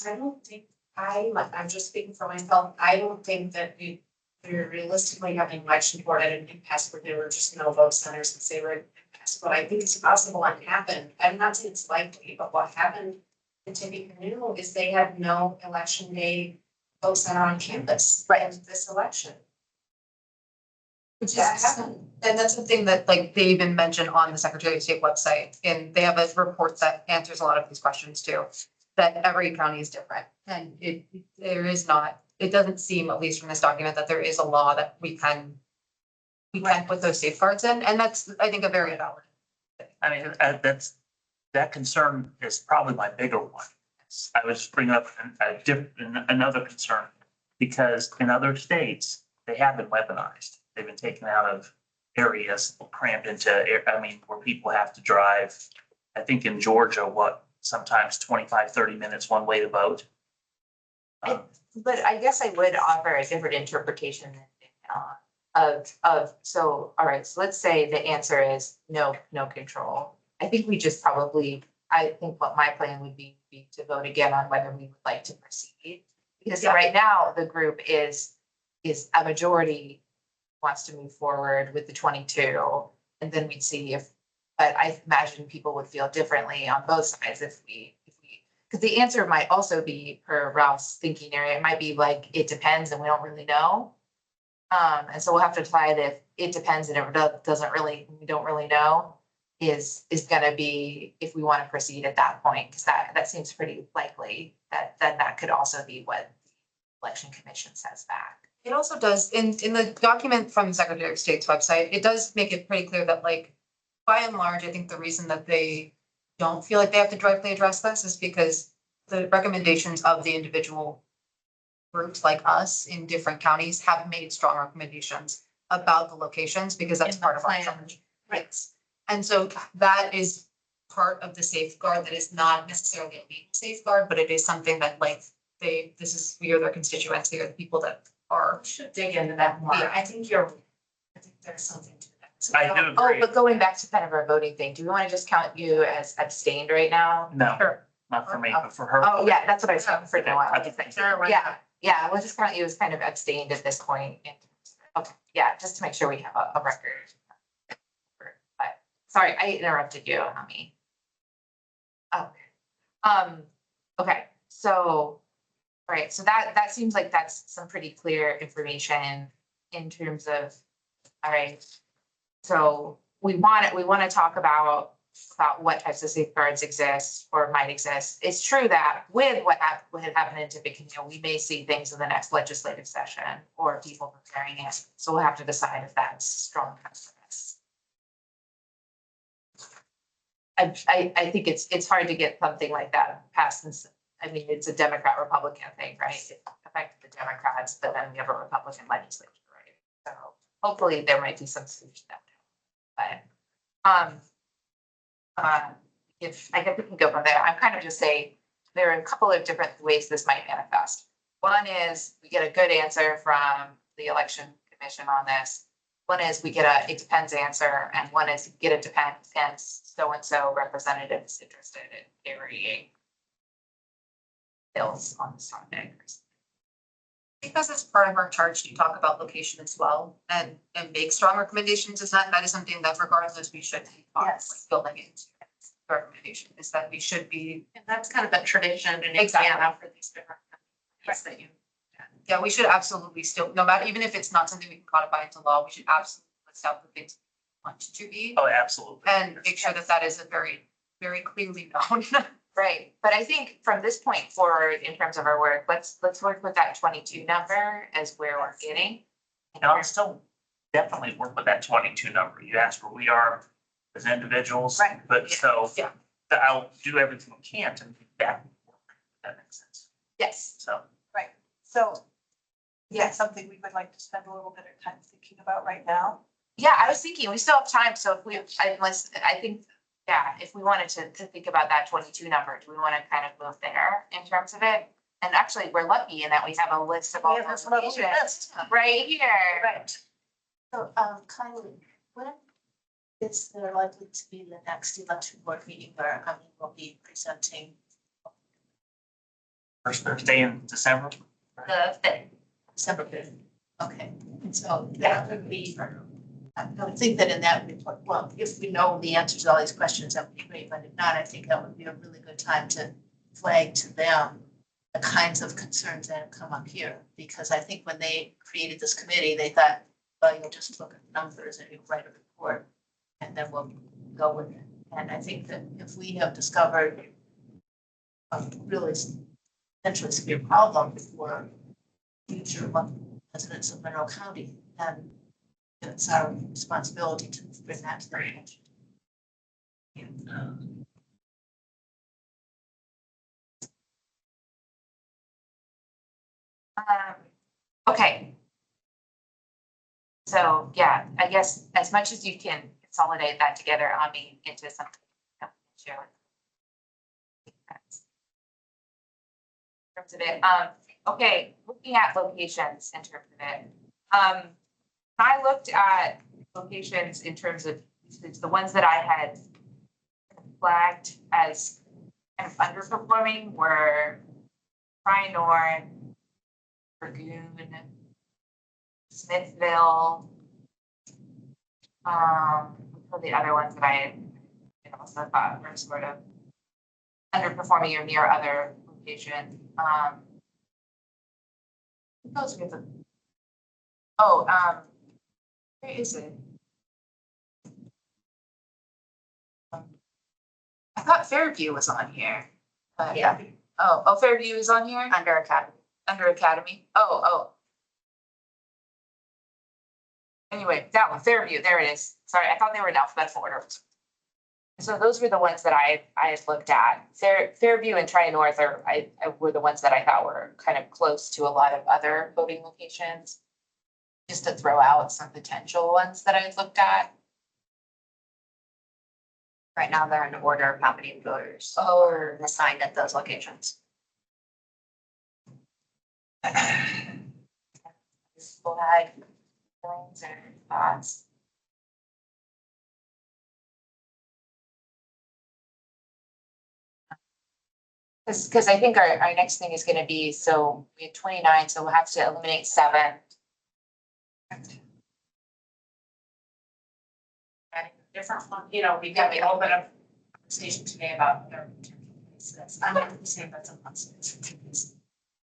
I don't think, I'm just speaking for myself, I don't think that we're realistically having an election board at an impasse where there were just no vote centers and say we're at an impasse. What I think is possible and happened, I'm not saying it's likely, but what happened in Tippecanoe is they had no election day vote center on campus in this election. That happened. And that's something that they even mentioned on the Secretary of State website, and they have a report that answers a lot of these questions too. That every county is different, and it doesn't seem, at least from this document, that there is a law that we can put those safeguards in, and that's, I think, a very valid. I mean, that concern is probably my bigger one. I was bringing up another concern, because in other states, they have been weaponized. They've been taken out of areas, crammed into, where people have to drive. I think in Georgia, sometimes 25, 30 minutes one way to vote. But I guess I would offer a different interpretation so, all right, so let's say the answer is no control. I think I think what my plan would be to vote again on whether we would like to proceed. Because right now, the group is a majority wants to move forward with the 22, and then we'd see but I imagine people would feel differently on both sides if we, because the answer might also be, per Ralph's thinking area, it might be like, it depends and we don't really know. And so we'll have to decide if it depends and we don't really know is gonna be if we want to proceed at that point, because that seems pretty likely that could also be what the election commission says back. It also does, in the document from the Secretary of State's website, it does make it pretty clear that by and large, I think the reason that they don't feel like they have to directly address this is because the recommendations of the individual groups like us in different counties have made strong recommendations about the locations, because that's part of our challenge. Right. And so that is part of the safeguard that is not necessarily a legal safeguard, but it is something that we are their constituents, they are the people that are. We should dig into that more. Yeah, I think there's something to that. I do agree. But going back to kind of our voting thing, do we want to just count you as abstained right now? No, Sure. not for me, but for her. Oh, yeah, that's what I was talking for now. Sure. Yeah, we'll just count you as kind of abstained at this point. Okay, yeah, just to make sure we have a record. But sorry, I interrupted you, Ami. Oh, okay, so, all right, so that seems like that's some pretty clear information in terms of, all right. So we want to talk about what types of safeguards exist or might exist. It's true that with what had happened in Tippecanoe, we may see things in the next legislative session or people preparing it. So we'll have to decide if that's strong enough for us. I think it's hard to get something like that passed. I mean, it's a Democrat Republican thing, right? It affected the Democrats, but then we have a Republican legislature, right? So hopefully there might be some solution to that. But if I guess we can go from there, I'm kind of just saying there are a couple of different ways this might manifest. One is we get a good answer from the election commission on this. One is we get a it depends answer, and one is get a depends and so representative is interested in carrying bills on this topic. Because it's part of our charge to talk about location as well and make strong recommendations, is that is something that regardless we should be Yes. building into the recommendation, is that we should be. And that's kind of a tradition in Exactly. Indiana for these different companies that you. Yeah, we should absolutely still, no matter, even if it's not something we can codify into law, we should absolutely list out the things we want to be. Oh, absolutely. And make sure that that is a very, very clearly known. Right, but I think from this point forward, in terms of our work, let's work with that 22 number as where we're getting. And I'll still definitely work with that 22 number. You asked where we are as individuals. Right. But so. Yeah. I'll do everything I can to make that work. If that makes sense. Yes. So. Right, so that's something we would like to spend a little bit of time thinking about right now. Yeah, I was thinking, we still have time, so if we, I think, yeah, if we wanted to think about that 22 number, do we want to kind of move there in terms of it? And actually, we're lucky in that we have a list of all We have those this lovely locations list. right here. Right. So, Kylie, when is there likely to be the next election board meeting where, we'll be presenting? First Thursday in December. The fifth. December 5th. Okay, and so that would be, I would think that in that report, well, if we know the answers to all these questions, that would be great, but if not, I think that would be a really good time to flag to them the kinds of concerns that have come up here, because I think when they created this committee, they thought, well, you'll just look at the numbers and you write a report, and then we'll go with it. And I think that if we have discovered a really potentially severe problem for future residents of Monroe County, then it's our responsibility to bring that to their attention. Okay. So, yeah, I guess as much as you can consolidate that together, Ami, into something that we can share with. In terms of it, okay, looking at locations in terms of it. I looked at locations in terms of the ones that I had flagged as kind of underperforming were Tri-North, Dragoon, Smithville. For the other ones that I also thought were sort of underperforming or near other locations. Those were the. Where is it? I thought Fairview was on here. But Yeah. Oh, Fairview is on here? Under Academy. Under Academy? Oh. Anyway, that one, Fairview, there it is. Sorry, I thought they were in alphabetical order. So those were the ones that I had looked at. Fairview and Tri-North were the ones that I thought were kind of close to a lot of other voting locations. Just to throw out some potential ones that I had looked at. Right now, they're in order of how many voters Oh. are assigned at those locations. People had feelings or thoughts. Because I think our next thing is gonna be, so we had 29, so we'll have to eliminate 7. different one, you know, we got a little bit of conversation today about their. I'm not saying that's a must.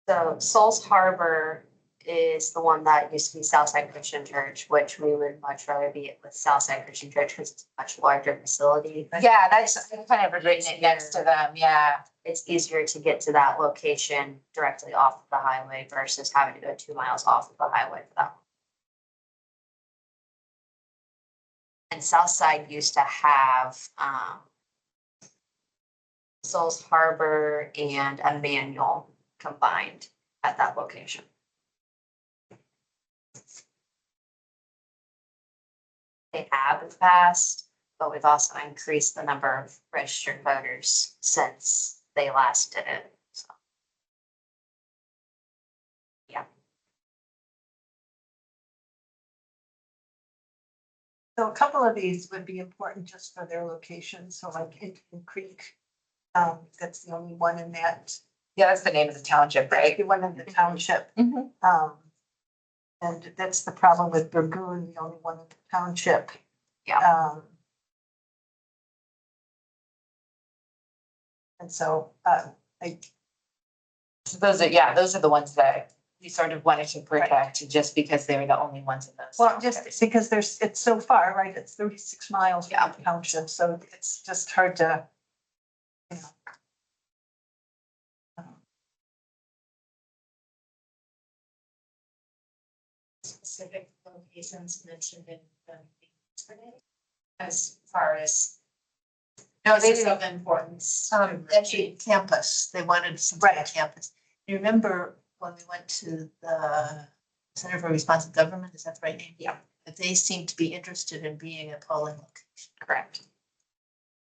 So Souls Harbor is the one that used to be Southside Christian Church, which we would much rather be with Southside Christian Church because it's a much larger facility. Yeah, that's, I kind of written it next to them, yeah. It's easier to get to that location directly off of the highway versus having to go 2 miles off of the highway for that. And Southside used to have Souls Harbor and Emmanuel combined at that location. They have in the past, but we've also increased the number of registered voters since they last did it, so. Yeah. So a couple of these would be important just for their location, so like Indian Creek. That's the only one in that, Yeah, that's the name of the township, that's right? the one in the township. Mhm. And that's the problem with Burgoon, the only one in the township. Yeah. And so, So those are the ones that we sort of wanted to protect just because they were the only ones in those. well, just because it's so far, right? It's 36 miles Yeah. from the township, so it's just hard to, you know. Specific locations mentioned in the as far as No, they places didn't. of importance. Actually, campus, they wanted some sort of Right. campus. You remember when we went to the Center for Responsive Government, is that the right name? Yeah. But they seemed to be interested in being a polling location. Correct.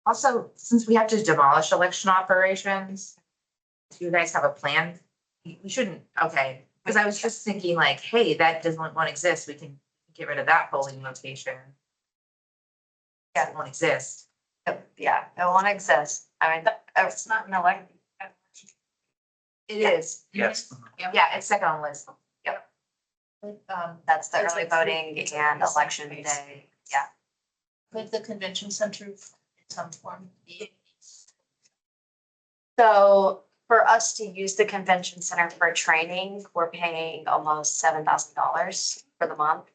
Also, since we have to demolish election operations, do you guys have a plan? We shouldn't, okay, because I was just thinking like, hey, that doesn't want to exist, we can get rid of that polling location. Yeah, it won't exist. Yeah, it won't exist. I mean, It's not an elect. It is. Yes. Yeah, it's second on the list. that's the It's early like voting it's and like the same election place. day. Yeah. Could the convention center in some form be? So for us to use the convention center for training, we're paying almost $7,000 for the month.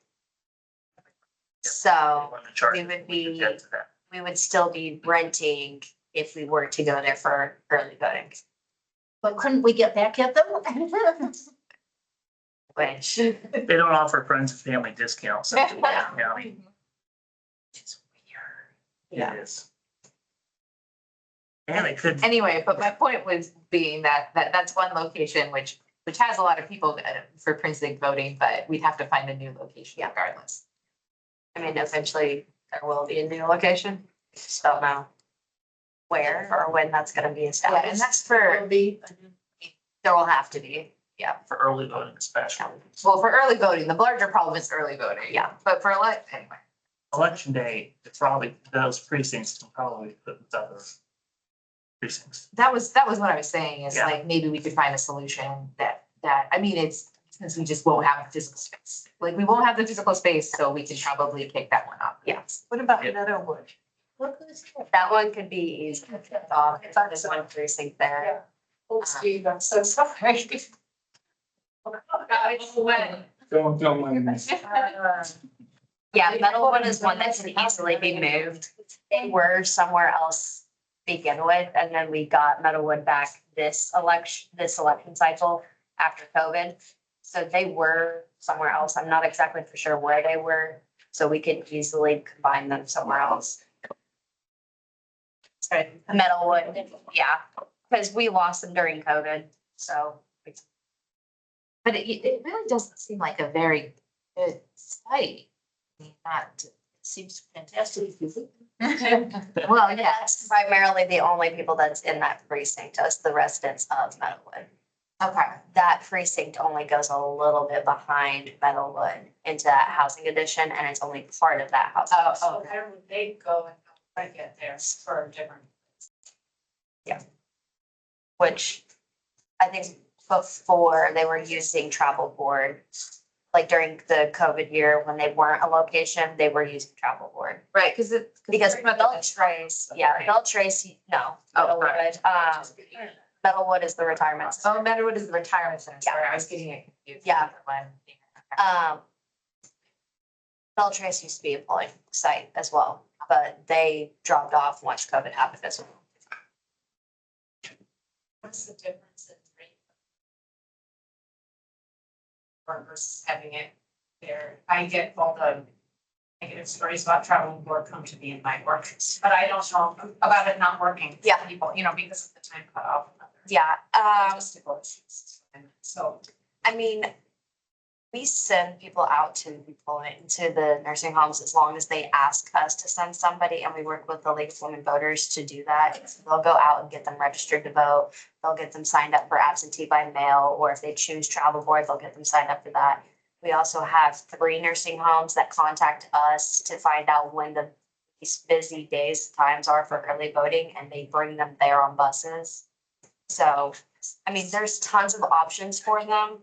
So Want to charge we it, would we could be, get to that. we would still be renting if we were to go there for early voting. But couldn't we get back at them? Which, They don't offer friends and family discounts. in the county. is weird. It is. And it could, Anyway, but my point was being that's one location which has a lot of people for precinct voting, but we'd have to find a new location regardless. I mean, eventually there will be a new location. Just don't know where or when that's gonna be Yeah, established. and that's for, Will be. There will have to be, yeah. for early voting especially. well, for early voting, the larger problem is early voting. Yeah. But for anyway. Election day, it's probably, those precincts can probably put with other precincts. That was what I was saying, is Yeah. like, maybe we could find a solution that, I mean, it's, since we just won't have the physical space. Like, we won't have the physical space, so we can probably kick that one up. Yeah. What about Yeah. Meadowwood? That one could be easy. There's one precinct there. Oh, Steve, I'm so sorry. Don't mind me. Yeah, Metalwood is one that can easily be moved. They were somewhere else to begin with, and then we got Metalwood back this election cycle after COVID. So they were somewhere else. I'm not exactly for sure where they were, so we could easily combine them somewhere else. Sorry. Metalwood, yeah, because we lost them during COVID, so. But it really doesn't seem like a very good site. I mean, not, Seems fantastic if you well, yeah, That's primarily the only people that's in that precinct, us, the residents of Meadowwood. okay. That precinct only goes a little bit behind Meadowwood into that housing addition, and it's only part of that house. Oh, So okay. where would they go and try to get there for different? Which I think before they were using travel board like during the COVID year, when they weren't a location, they were using travel board. Right, Because Beltrace, yeah, Beltrace, no, Oh, Metalwood, Metalwood is the retirement. center. Oh, Meadowwood is the retirement center, sorry, I was getting it confused. Yeah. When- Beltrace used to be a polling site as well, but they dropped off once COVID happened as well. What's the difference in rate? Or versus having it there, I get all the negative stories about travel board come to me in my work, but I don't know about it not working. for Yeah. People, you know, because of the time cutoff. and other Yeah, logistical issues. And so, I mean, we send people out to be polling into the nursing homes as long as they ask us to send somebody, and we work with the League of Women Voters to do that. So they'll go out and get them registered to vote. They'll get them signed up for absentee by mail, or if they choose travel board, they'll get them signed up for that. We also have 3 nursing homes that contact us to find out when these busy days, times are for early voting, and they bring them there on buses. So, I mean, there's tons of options for them.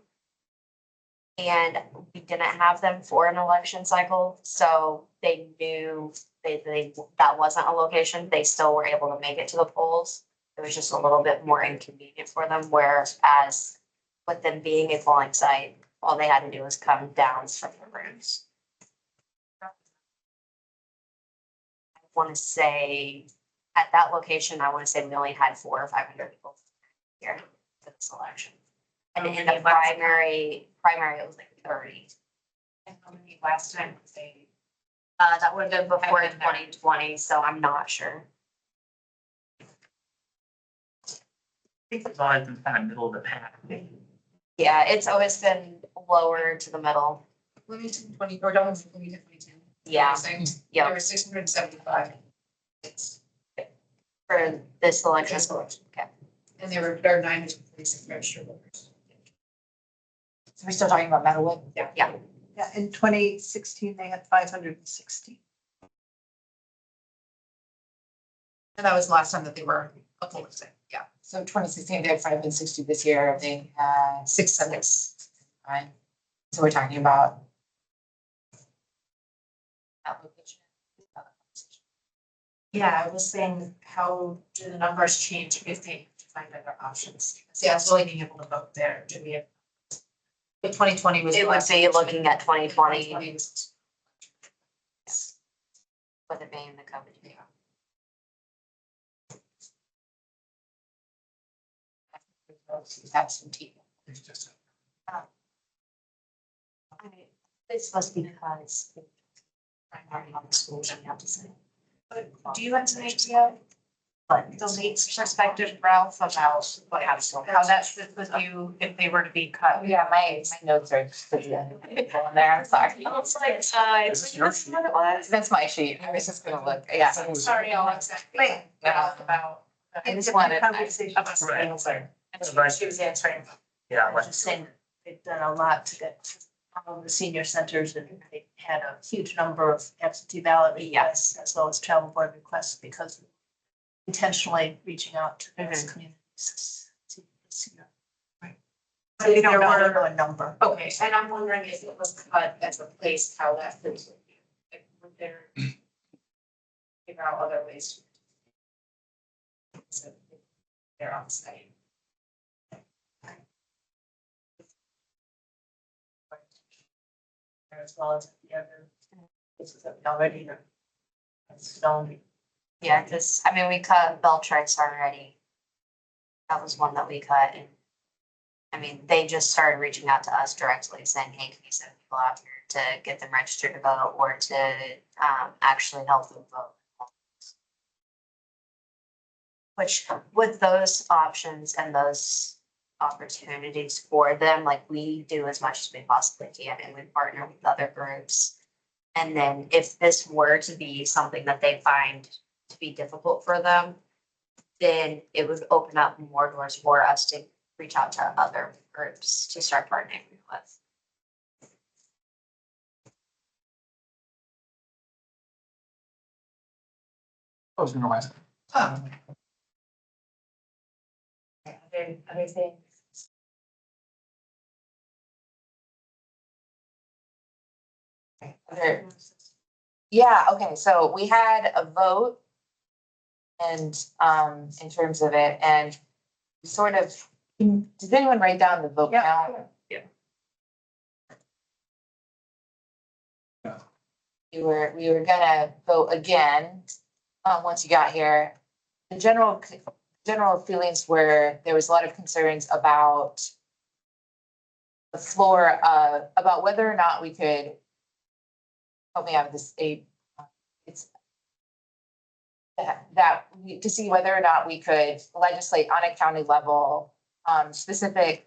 And we didn't have them for an election cycle, so they knew that wasn't a location. They still were able to make it to the polls. It was just a little bit more inconvenient for them, whereas with them being a polling site, all they had to do was come down from the rooms. I want to say, at that location, I want to say we only had 400 or 500 people here for this election. And in the primary, it was like 30. and how many last time they, That would have been before I've been there. 2020, so I'm not sure. I think it's always been kind of middle of the pack. Yeah, it's always been lower to the middle. Let me do 20, or don't, let me do 22. Yeah, yeah. There were 675. It's, For this election. Okay. and there are 946 registered voters. So we're still talking about Meadowwood? Yeah. Yeah, in 2016, they had 560. And that was the last time that they were a polling site. Yeah, So 2016, they had 560 this year, they had 676. right? So we're talking about that location. yeah, I was saying, how do the numbers change if they find other options? Yeah. Yeah, so like being able to vote there, do we have? But 2020 was. It would be looking at 2020 was- with it being the COVID year. Absentee. It's just. It's supposed to be because. Primary on the schools, you have to say. Do you have an idea, But the league's perspective, Ralph, about what happens, how that fits with you if they were to be cut? Yeah, my notes are just on there, I'm sorry. it's like, Is your sheet? what it was. That's my sheet, I was just gonna look, yeah. Sorry, Alex. Wait. About. I just wanted. Conversation. About Right. sorry. And Right. she was answering. Yeah, I was just saying, they've done a lot to get the senior centers, and they had a huge number of absentee ballot requests as well as travel board requests because of intentionally reaching out to those communities. So you don't There know. were a number. Okay, and I'm wondering if it was cut as a place, how that fits with you. Like, would there figure out other ways to. So they're on site. As well as the other places that we already know. Stone. Yeah, because, I mean, we cut Beltrace already. That was one that we cut, and I mean, they just started reaching out to us directly saying, hey, can you send people out here to get them registered to vote or to actually help them vote? Which, with those options and those opportunities for them, like, we do as much as we possibly can, and we partner with other groups. And then if this were to be something that they find to be difficult for them, then it would open up more doors for us to reach out to other groups to start partnering with. I was gonna ask. Other things. Other- Yeah, okay, so we had a vote. And in terms of it, and sort of, did anyone write down the vote Yeah. count? Yeah. Yeah. We were gonna vote again, once you got here. The general feelings were, there was a lot of concerns about the floor, about whether or not we could, help me out with this, it's to see whether or not we could legislate on a county level, specific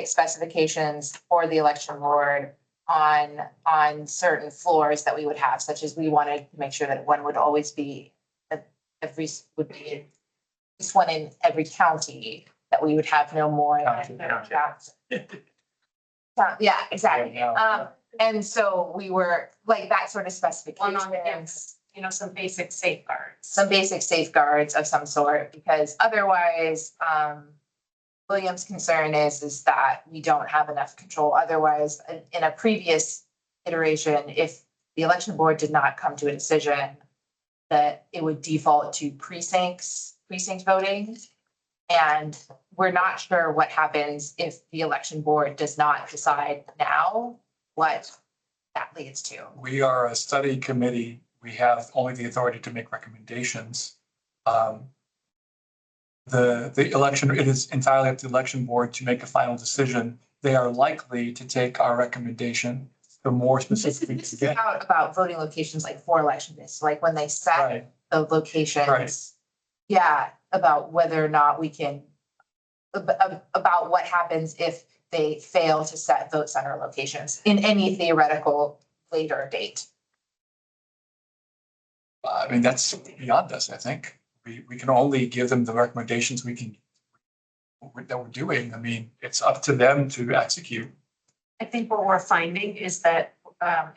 specifications for the election board on certain floors that we would have, such as we wanted to make sure that one would always be, would be at least one in every county, that we would have no more. Yeah, exactly. And so we were like that sort of specifications. Some basic safeguards. Some basic safeguards of some sort, because otherwise, William's concern is that we don't have enough control. Otherwise, in a previous iteration, if the election board did not come to a decision, that it would default to precinct voting. And we're not sure what happens if the election board does not decide now what that leads to. We are a study committee. We have only the authority to make recommendations. The election, it is entirely up to the election board to make a final decision. They are likely to take our recommendation. The more specific we This can is get. about voting locations like for election days, like when they set Right, the locations. Right. Yeah, about whether or not we can, about what happens if they fail to set vote center locations in any theoretical later date. I mean, that's beyond us, I think. We can only give them the recommendations we can, that we're doing. I mean, it's up to them to execute. I think what we're finding is that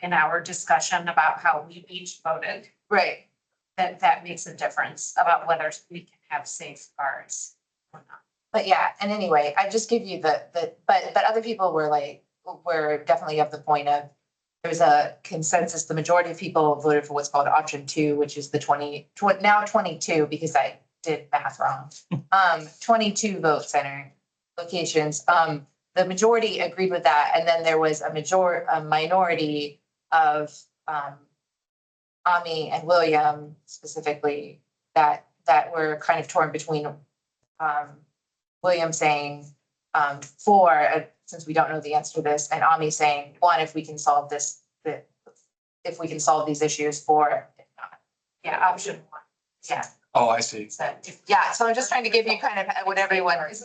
in our discussion about how we each voted, Right. that makes a difference about whether we can have safeguards or not. But yeah, and anyway, I just give you but other people were definitely of the point of, there's a consensus, the majority of people voted for what's called option 2, which is the now 22, because I did math wrong. 22 vote center locations. The majority agreed with that, and then there was a minority of Ami and William specifically that were kind of torn between William saying since we don't know the answer to this, and Ami saying, one, if we can solve this, if we can solve these issues, for, if not. Yeah, option 1. Yeah. Oh, I see. So, yeah, so I'm just trying to give you kind of what everyone, this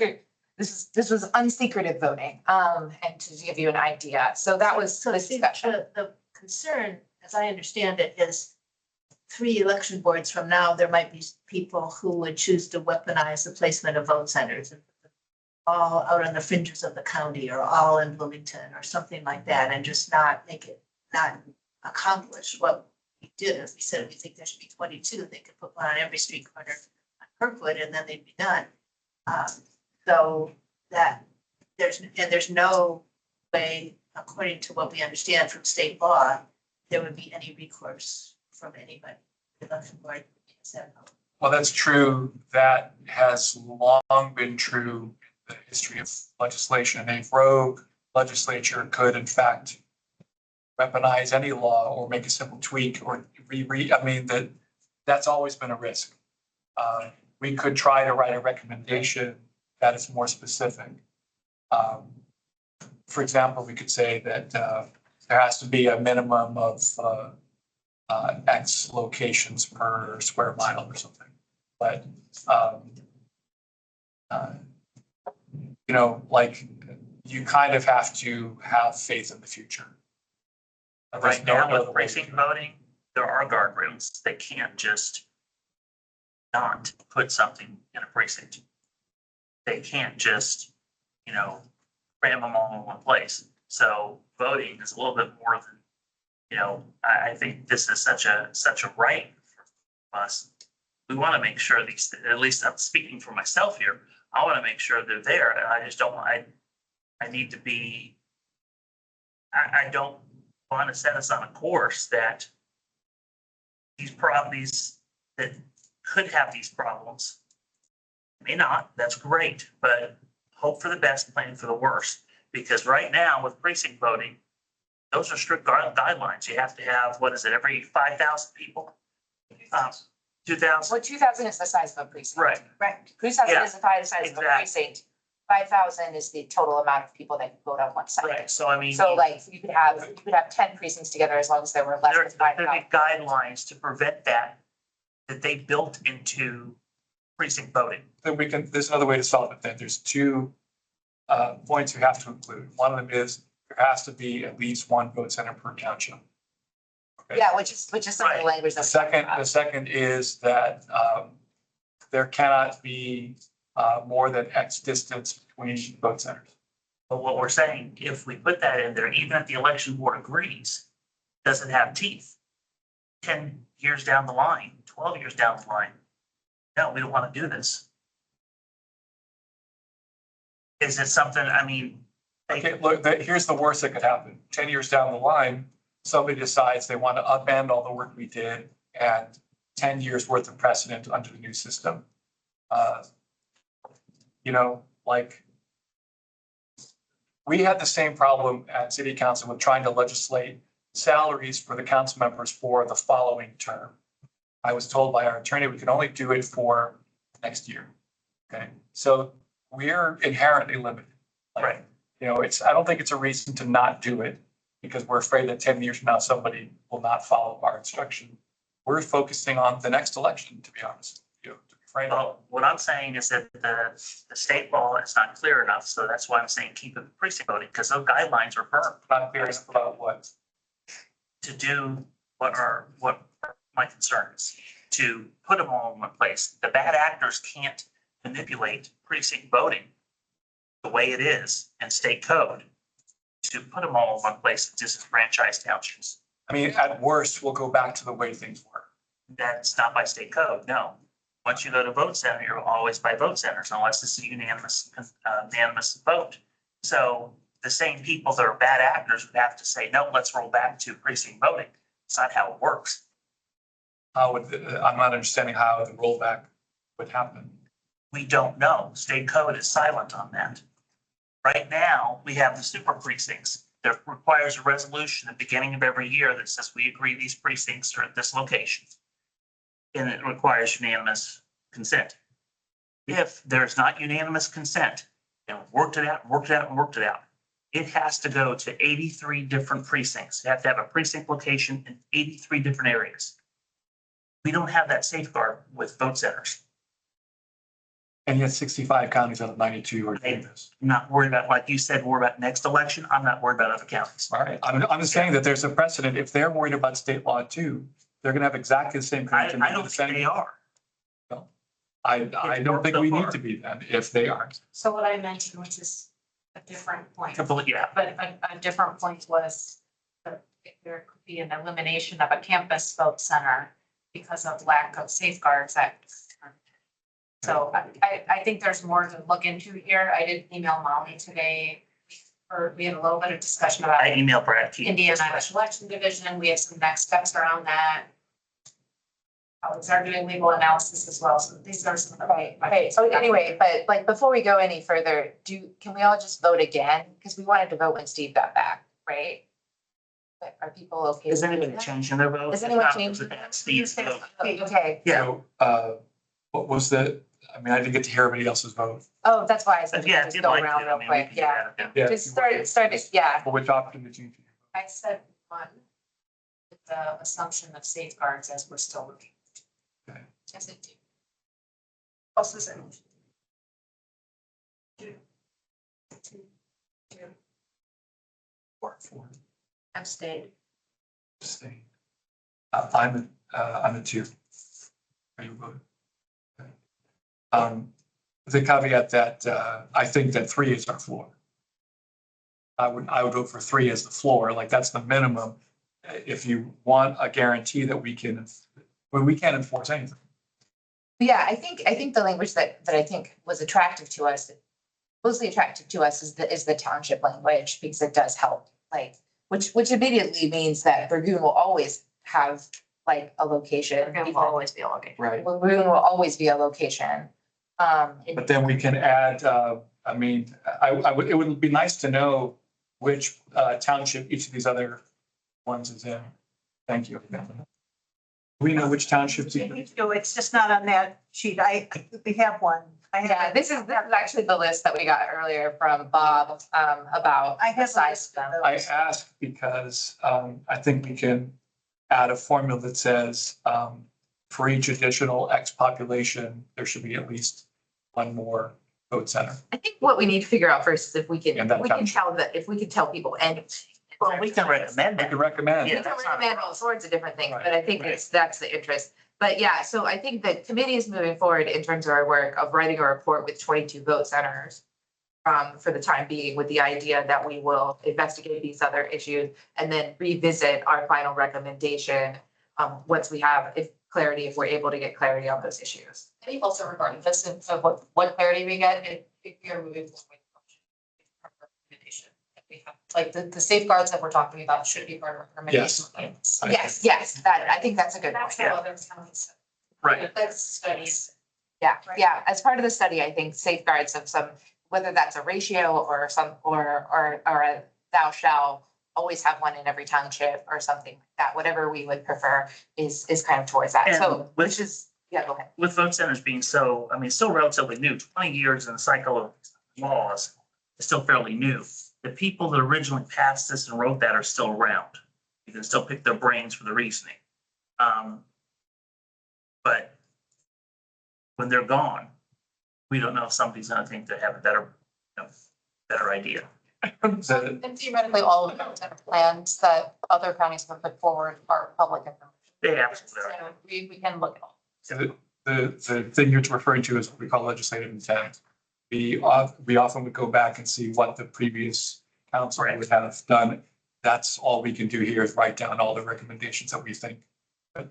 was unsecretive voting, and to give you an idea. So that was So the see, discussion. the concern, as I understand it, is 3 election boards from now, there might be people who would choose to weaponize the placement of vote centers. All out on the fringes of the county, or all in Bloomington, or something like that, and just not accomplish what we did. As we said, we think there should be 22, they could put one on every street corner on Kirkwood, and then they'd be done. So that there's no way, according to what we understand from state law, there would be any recourse from anybody. The election board said no. Well, that's true. That has long been true in the history of legislation. A rogue legislature could in fact weaponize any law or make a simple tweak or I mean, that's always been a risk. We could try to write a recommendation that is more specific. For example, we could say that there has to be a minimum of X locations per square mile or something. But like you kind of have to have faith in the future. Right now with precinct voting, there are guardrails. They can't just not put something in a precinct. They can't just, cram them all in one place. So voting is a little bit more than, I think this is such a right for us. We want to make sure these, at least I'm speaking for myself here, I want to make sure they're there. And I just don't, I need to be, I don't want to set us on a course that these properties that could have these problems may not, that's great, but hope for the best, plan for the worst. Because right now with precinct voting, those are strict guidelines. You have to have, what is it, every 5,000 people? 2,000, Well, 2,000 is the size of a precinct. right, Right. 2,000 Yeah, is the size of a exactly. precinct. 5,000 is the total amount of people that can vote on one side. right. So I mean, So like you could have 10 precincts together as long as there were less there are than 5,000. specific guidelines to prevent that they built into precinct voting. Then there's another way to solve it then. There's two points you have to include. One of them is there has to be at least one vote center per township. Okay. Yeah, which is some of the Right. language The that. we talked second, about. the second is that there cannot be more than X distance between vote centers. But what we're saying, if we put that in there, even if the election board agrees, doesn't have teeth. 10 years down the line, 12 years down the line, no, we don't want to do this. Is it something, I mean, Okay, look, here's the worst that could happen. 10 years down the line, somebody decides they want to upend all the work we did and 10 years worth of precedent under the new system. You know, like we had the same problem at city council with trying to legislate salaries for the council members for the following term. I was told by our attorney, we can only do it for next year. Okay, so we're inherently limited. Like, right, you know, I don't think it's a reason to not do it because we're afraid that 10 years from now, somebody will not follow our instruction. We're focusing on the next election, to be honest. You know, to be frank. well, what I'm saying is that the state law is not clear enough, so that's why I'm saying keep it precinct voting, because those guidelines are firm Not clear enough about what. to do what my concern is, to put them all in one place. The bad actors can't manipulate precinct voting the way it is in state code to put them all in one place and disenfranchise townships. I mean, at worst, we'll go back to the way things were. That's not by state code, no. Once you go to vote center, you're always by vote centers unless it's a unanimous vote. So the same people that are bad actors would have to say, no, let's roll back to precinct voting. It's not how it works. How would, I'm not understanding how the rollback would happen. We don't know. State code is silent on that. Right now, we have the super precincts. That requires a resolution at the beginning of every year that says we agree these precincts are at this location. And it requires unanimous consent. If there's not unanimous consent, and worked it out, it has to go to 83 different precincts. You have to have a precinct location in 83 different areas. We don't have that safeguard with vote centers. And yet 65 counties out of 92 are doing this. I'm not worried about, like you said, worried about next election. I'm not worried about other counties. All right, I'm just saying that there's a precedent. If they're worried about state law too, they're gonna have exactly the same. I don't think they are. I don't think we need to be then if they aren't. So what I mentioned, which is a different point, Completely, yeah. but a different point was that there could be an elimination of a campus vote center because of lack of safeguards that. So I think there's more to look into here. I did email Molly today, or we had a little bit of discussion about I emailed Brad Keith. Indiana Election Division. We have some next steps around that. Colleagues are doing legal analysis as well, so these are some. Right. So anyway, but like before we go any further, can we all just vote again? Because we wanted to vote when Steve got back, right? But are people okay? Is with anybody that? changing their vote? Is anyone It's not changing? that Steve's vote. Okay. Yeah. So, what was I mean, I didn't get to hear everybody else's vote. Oh, that's why I said we Yeah, could if just you'd go like around to, real I mean, we quick. can do Yeah. that. Yeah. Just start, yeah. For which option did you? I said one, with the assumption of safeguards as we're still looking. Okay. Yes, it do. Also said. Four. I'm stayed. Staying. I'm a two. Are you voting? Okay. The caveat that I think that 3 is our floor. I would vote for 3 as the floor, like that's the minimum. If you want a guarantee that we can't enforce anything. Yeah, I think the language that I think was attractive to us, mostly attractive to us is the township language, because it does help, like, which immediately means that Dragoon will always have like a location. It will always be a location. Right. Dragoon will always be a location. But then we can add, I mean, it would be nice to know which township each of these other ones is in. Thank you. Do we know which townships? It's just not on that sheet. We have one. Yeah, this is actually the list that we got earlier from Bob, about I the have a size list of of them. I those. ask because I think we can add a formula that says for each additional X population, there should be at least one more vote center. I think what we need to figure out first is if we can, And that we can township. tell that, if we can tell people anything. Well, we can recommend I that. could recommend. We Yeah, can that's not a recommend all problem. sorts of different things, Right, but I think that's the interest. But yeah, so I think the committee is moving forward in terms of our work of writing a report with 22 vote centers. For the time being, with the idea that we will investigate these other issues and then revisit our final recommendation. Once we have clarity, if we're able to get clarity on those issues. I think also regardless of what clarity we get, if we are moving forward. Recommendation that we have, like the safeguards that we're talking about should be part of our recommendation. Yes. Yes, that, I think that's a good point. That's how other towns. Right. That's studies. Yeah, as part of the study, I think safeguards of some, whether that's a ratio or some, or a thou shall always have one in every township or something like that, whatever we would prefer is kind of towards that. So, And with- which is, yeah, go ahead. With vote centers being so, I mean, still relatively new, 20 years in the cycle of laws is still fairly new. The people that originally passed this and wrote that are still around. You can still pick their brains for the reasoning. But when they're gone, we don't know if somebody's gonna think they have a better, better idea. The- And theoretically, all of the plans that other counties have put forward are public information. They absolutely are. So we can look at all. The thing you're referring to is what we call legislative intent. We often would go back and see what the previous council would have done. That's all we can do here is write down all the recommendations that we think. But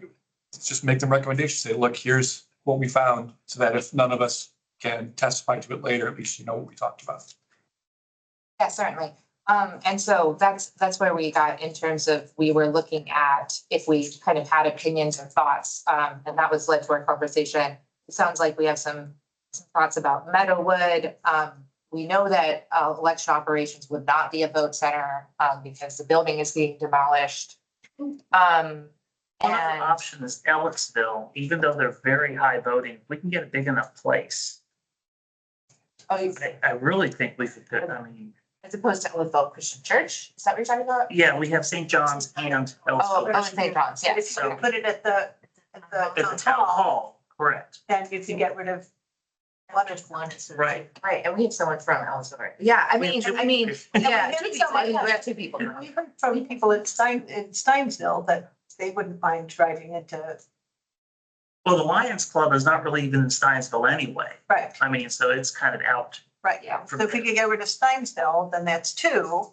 just make them recommendations, say, look, here's what we found, so that if none of us can testify to it later, at least you know what we talked about. Yeah, certainly. And so that's where we got in terms of, we were looking at if we kind of had opinions or thoughts, and that was led to our conversation. It sounds like we have some thoughts about Meadowwood. We know that election operations would not be a vote center because the building is being demolished. One other And option is Ellisville, even though they're very high voting, we can get a big enough place. I really think we could put, I mean, as opposed to Ellisville Christian Church, is that what you're talking about? yeah, we have St. John's and Oh, Ellisville. St. John's, But yes. if you put it at the At the town hall, correct. then you can get rid of one of One. Right. Right, and we have someone from Ellisville. Yeah, I We mean, have two- yeah, we have we have two people. We heard from people in Steinsville that they wouldn't mind driving into, Well, the Lions Club is not really even in Steinsville anyway. right, I mean, so it's kind of out. right. So if we could get rid of Steinsville, then that's two.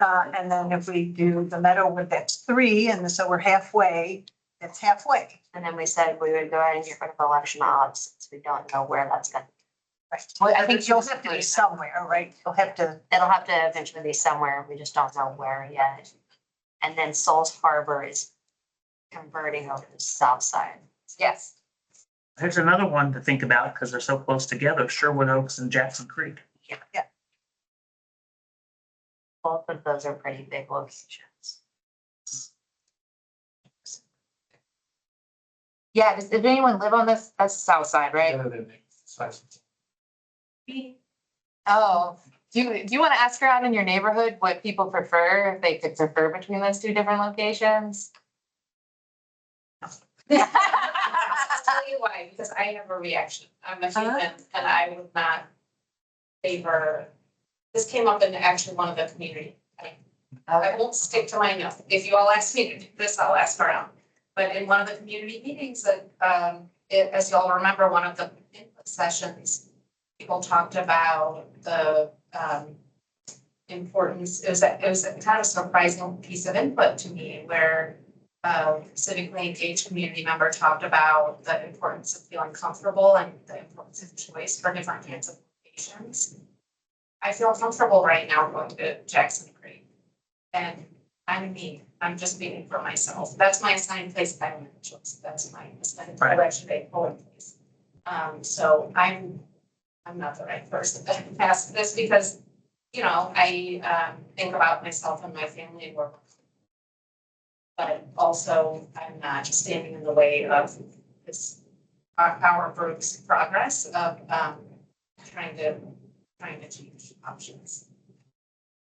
And then if we do the Meadowwood, that's three, and so we're halfway, it's halfway. And then we said we would go ahead and get rid of election ops, since we don't know where that's gonna. Right. Well, I I think think you'll have to be somewhere, right? You'll have to, It'll have to eventually be somewhere, we just don't know where yet. And then Souls Harbor is converting over to the south side. Yes. There's another one to think about because they're so close together, Sherwood Oaks and Jackson Creek. Both of those are pretty big locations. Yeah, does anyone live on this? That's the south side, right? Oh, do you want to ask around in your neighborhood what people prefer, if they could prefer between those two different locations? I'll tell you why, because I have a reaction. I'm a human and I would not favor. This came up in actually one of the community. I won't stick to my notes. If you all ask me to do this, I'll ask around. But in one of the community meetings that, as you all remember, one of the input sessions, people talked about the importance, it was a kind of surprising piece of input to me where civically engaged community member talked about the importance of feeling comfortable and the importance of choice for different kinds of locations. I feel comfortable right now going to Jackson Creek. And I'm me, I'm just speaking for myself. That's my assigned place, I don't have a choice. That's my assigned Right. election day polling place. So I'm not the right person to ask this because, you know, I think about myself and my family and work. But also, I'm not standing in the way of this, our group's progress of trying to change options.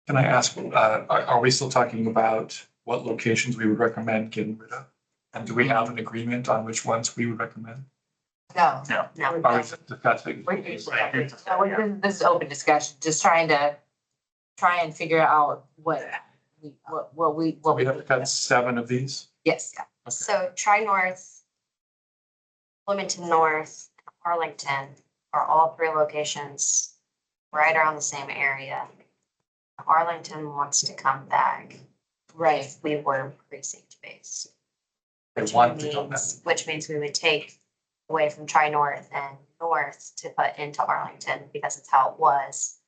Can I ask, are we still talking about what locations we would recommend getting rid of? And do we have an agreement on which ones we would recommend? No. No. No. Are we just discussing? This is open discussion, just trying and figure out what we. We have to cut 7 of these? Yes. So Tri-North, Bloomington North, Arlington are all 3 locations right around the same area. Arlington wants to come back. Right. If we were precinct based. They Which want to come back. which means we would take away from Tri-North and North to put into Arlington because it's how it was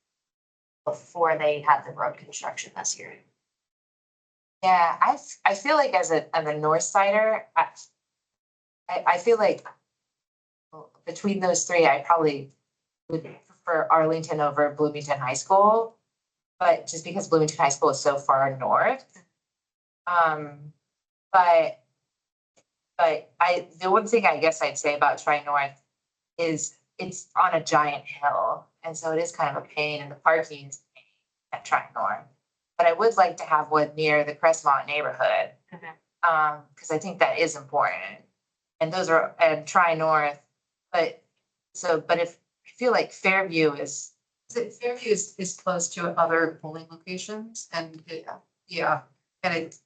before they had the road construction this year. Yeah, I feel like as a North Sider, I feel like between those 3, I probably would prefer Arlington over Bloomington High School. But just because Bloomington High School is so far north. But the one thing I guess I'd say about Tri-North is it's on a giant hill. And so it is kind of a pain, and the parking is a pain at Tri-North. But I would like to have one near the Crestmont neighborhood. Because I think that is important. And those are, and Tri-North, but if, I feel like Fairview is Fairview is close to other polling locations and yeah, and it,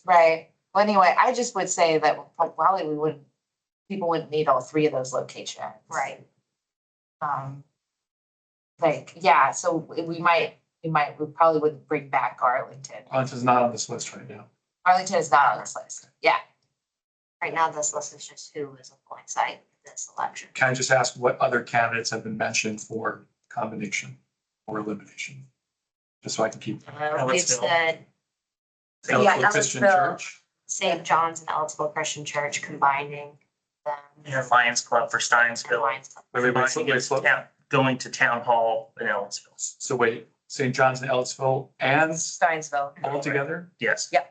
right. Well, anyway, I just would say that probably people wouldn't need all 3 of those locations. Right. So we probably wouldn't bring back Arlington. Arlington's not on this list right now. Arlington is not on this list. Yeah. Right now, this list is just who is a polling site this election. Can I just ask what other candidates have been mentioned for combination or elimination? Just so I can keep. We've Ellisville. said Ellisville Christian Ellisville. Church. St. John's and Ellisville Christian Church combining them. Yeah, Lions Club for and Steinsville. Lions Club. Going to town hall in Ellisville. So wait, St. John's and Ellisville and Steinsville. all together? Yes. Yeah.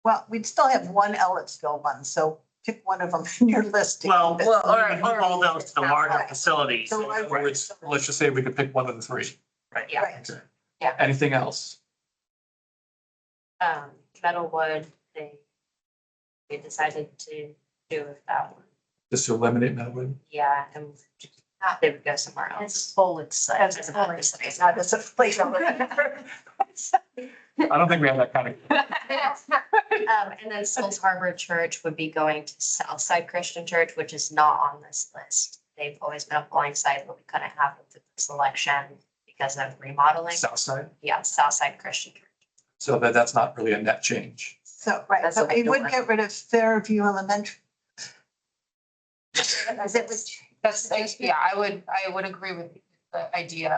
Well, we'd still have one Ellisville one, so pick one of them in your listing. Well, or- move all those to the larger Right. facilities. So I- Or let's just say we could pick one of the 3. Right. Yeah. Right. Okay. Yeah. Anything else? Metalwood, they decided to do with that one. Just to eliminate Meadowwood? Yeah, and they would go somewhere else. polling site. It's a polling site, not as a place. I don't think we have that kind of. And then Souls Harbor Church would be going to Southside Christian Church, which is not on this list. They've always been a polling site, but we couldn't have it for this election because of remodeling. South side, Yeah, Southside Christian Church. so that's not really a net change. So, right, That's but what we we're would doing. get rid of Fairview Elementary. As it was, yeah, I would agree with the idea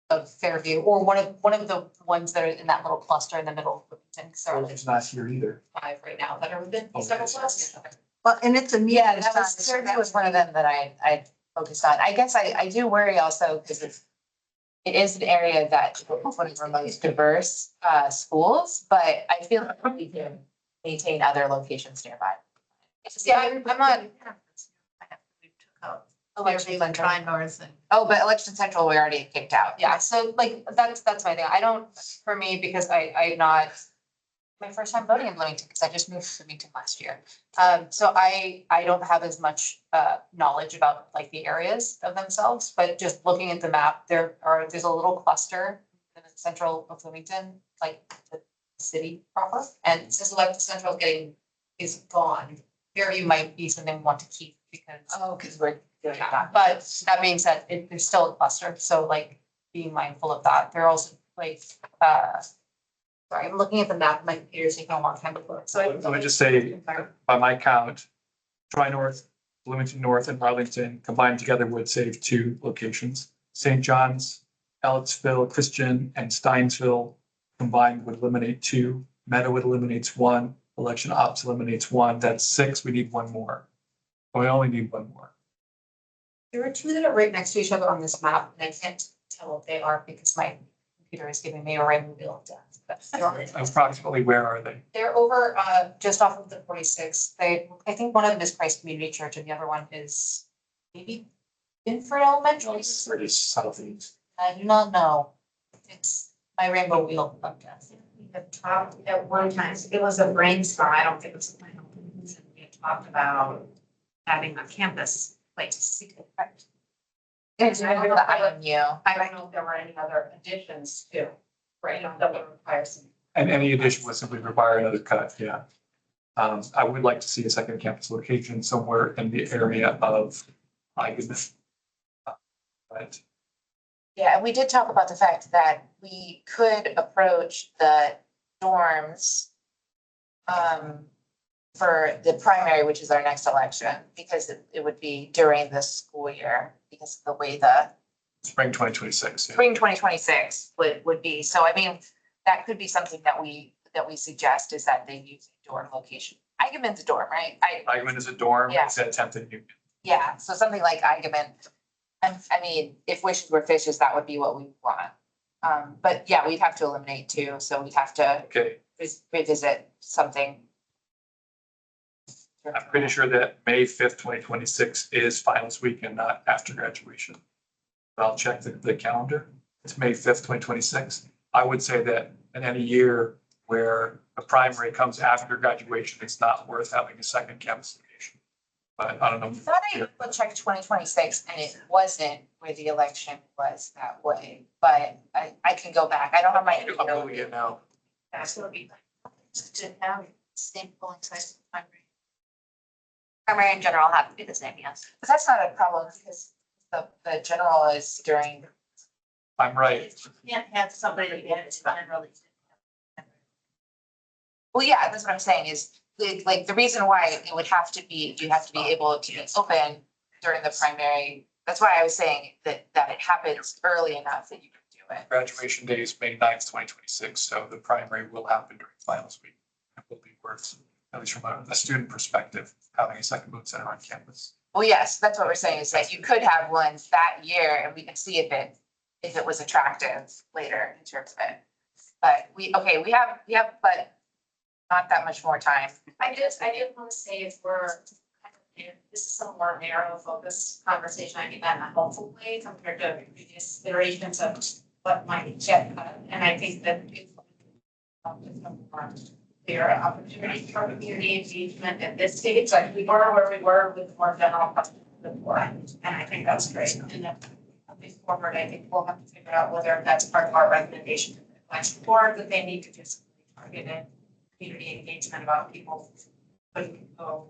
of Fairview, or one of the ones that are in that little cluster in the middle of Bloomington, because there are like It's not here either. 5 right now that are within Oh, several yes, clusters. Well, and it's a Yeah, medium that was, size. Fairview was one of them that I focused on. I guess I do worry also because it is an area that is one of our most diverse schools, but I feel like we can maintain other locations nearby. Yeah, I'm not. We took out Election Fairview and Central. Tri-North and Oh, but Election Central, we already kicked out. Yeah, so like, that's my thing. I don't, for me, because I'm not, my first time voting in Bloomington, because I just moved to Bloomington last year. So I don't have as much knowledge about like the areas of themselves, but just looking at the map, there's a little cluster in the central of Bloomington, like the city proper. And since Election Central is gone, Fairview might be something we want to keep because we're doing that. But that being said, there's still a cluster, so like being mindful of that. There are also like, sorry, I'm looking at the map, my computer's taking a long time to load, so. Let me just say, by my count, Tri-North, Bloomington North and Arlington combined together would save 2 locations. St. John's, Ellettsville, Christian and Steinsville combined would eliminate 2, Meta would eliminates 1, election ops eliminates 1, that's 6, we need 1 more. We only need 1 more. There are 2 that are right next to each other on this map, and I can't tell what they are because my computer is giving me a rainbow wheel of death. But Approximately where are they? they're over, just off of the 46. I think one of them is Christ Community Church and the other one is maybe Binford Elementary. Pretty southeast. I do not know. It's my rainbow wheel of death. We had talked at one time, it was a brainstorm, I don't think it was a final. We had talked about having a campus place. It's under the IMU. I don't know if there were any other additions too, right, that would require some. And any addition would simply require another cut, yeah. I would like to see a second campus location somewhere in the area of Eigenman. But Yeah, and we did talk about the fact that we could approach the dorms for the primary, which is our next election, because it would be during the school year, because of the way the spring 2026, yeah. spring 2026 would be. So I mean, that could be something that we suggest, is that they use a dorm location. Eigenman's a dorm, right? Eigenman is a dorm, Yeah. it's at 10th and Union. Yeah, so something like Eigenman. I mean, if wishes were fishes, that would be what we want. But yeah, we'd have to eliminate 2, so we'd have to Okay, revisit something. I'm pretty sure that May 5th, 2026 is finals week and not after graduation. But I'll check the calendar. It's May 5th, 2026. I would say that in any year where a primary comes after graduation, it's not worth having a second campus location. But I don't know. I thought I would check 2026 and it wasn't where the election was that way, but I can go back. I don't have my. I'm doing it now. That's gonna be to have same polling size as primary. Primary and general have to be the same, yes. But that's not a problem, because the general is during. I'm right. You can't have somebody that gets generally. Well, yeah, that's what I'm saying is, like, the reason why it would have to be, you have to be able to be open during the primary. That's why I was saying that it happens early enough that you can do it. Graduation day is May 9th, 2026, so the primary will happen during finals week. It will be worth, at least from a student perspective, having a second vote center on campus. Well, yes, that's what we're saying, is that you could have one that year and we can see if it was attractive later in terms of it. But we have, but not that much more time. I just want to say if we're, this is a more narrow focused conversation, I mean that in a helpful way compared to previous iterations of what might get cut. And I think that it's more clear opportunity for community engagement at this stage, like we were where we were with more general questions before. And I think that's great. And then moving forward, I think we'll have to figure out whether that's part of our recommendation to the advisory board, that they need to just targeted community engagement about people couldn't go,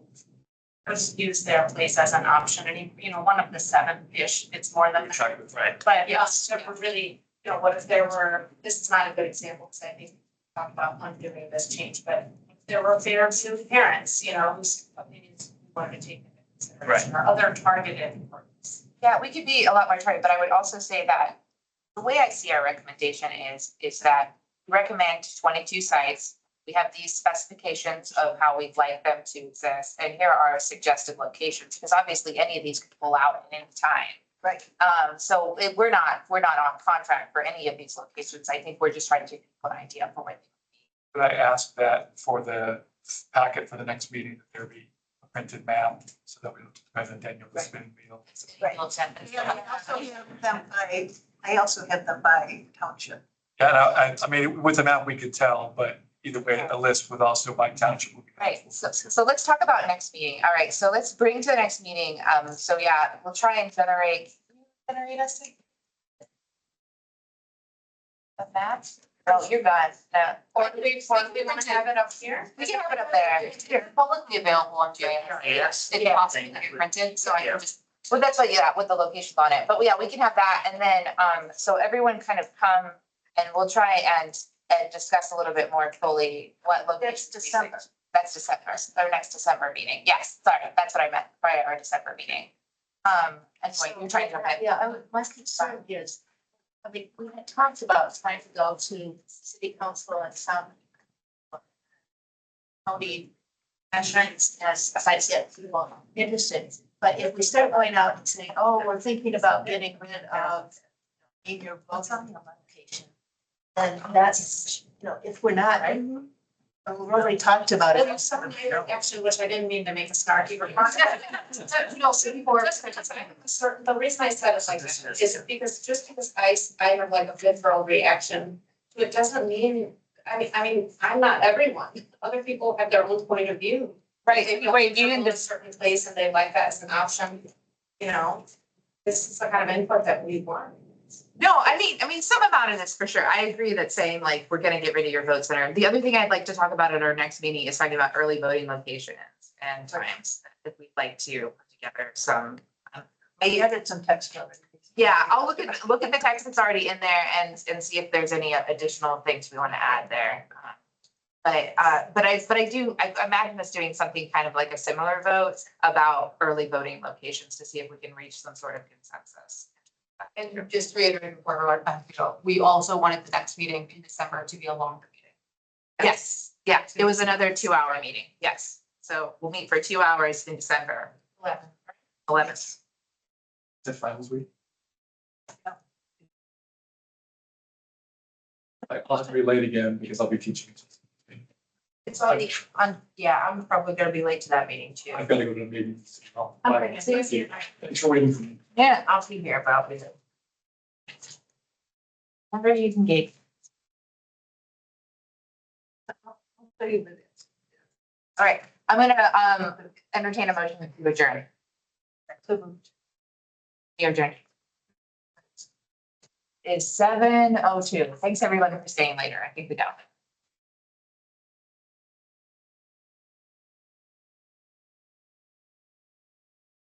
just use their place as an option. And, one of the 7-ish, it's more than. Right. But yes, so we're really, what if there were, this is not a good example, because I think we talked about undoing this change, but if there were fair to parents, whose opinions we wanted to take into consideration, or other targeted groups. Yeah, we could be a lot more targeted, but I would also say that the way I see our recommendation is that we recommend 22 sites. We have these specifications of how we'd like them to exist, and here are suggested locations, because obviously any of these could pull out at any time. Right. So we're not on contract for any of these locations. I think we're just trying to get an idea for what. Could I ask that for the packet for the next meeting, that there be a printed map so that we, President Daniel, the spinning wheel. Right. Yeah, I also have them by township. Yeah, no, I mean, with the map, we could tell, but either way, a list with also by township would be helpful. Right, so let's talk about next meeting. All right, so let's bring to the next meeting. So yeah, we'll try and generate us a map. Oh, you're gone. No. Or do we want to have it up here? We can have it up there. It's publicly available on JS. Yes. It's possible to get printed, so I can just, well, that's what, yeah, with the locations on it. But yeah, we can have that. And then, so everyone kind of come and we'll try and discuss a little bit more fully what locations. That's December. That's December, our next December meeting. Yes, sorry, that's what I meant, by our December meeting. Anyway, you're trying to. Yeah, my concern is I mean, we had talked about trying to go to city council and some county insurance as sites get people interested. But if we start going out and saying, oh, we're thinking about getting rid of your votes on the location, then that's, you know, if we're not, we've already talked about it. There's some, actually, which I didn't mean to make a snarky remark. You know, so people are, the reason I said it like this is because just because I have like a visceral reaction, it doesn't mean, I mean, I'm not everyone. Other people have their own point of view. Right, They wait, you in didn't a certain place and they like that as an option, you know? This is the kind of input that we want. No, I mean, some amount of this for sure. I agree that saying like, we're gonna get rid of your vote center. The other thing I'd like to talk about at our next meeting is talking about early voting locations and times. If we'd like to put together some. I added some text already. Yeah, I'll look at the text that's already in there and see if there's any additional things we want to add there. But I imagine us doing something kind of like a similar vote about early voting locations to see if we can reach some sort of consensus. And just reiterating before we also wanted the next meeting in December to be a longer meeting. Yes, yeah, it was another 2-hour meeting, yes. So we'll meet for 2 hours in December 11th. The finals week. I'll have to be late again because I'll be teaching. It's already on, yeah, I'm probably gonna be late to that meeting too. I've got to go to a meeting. Okay, so you see- Thanks for waiting for me. Yeah, I'll be here about it. Whenever you can get. All right, I'm gonna entertain a motion to adjourn. You're adjourned. Is 7:02. Thanks everyone for staying later. I think we got it.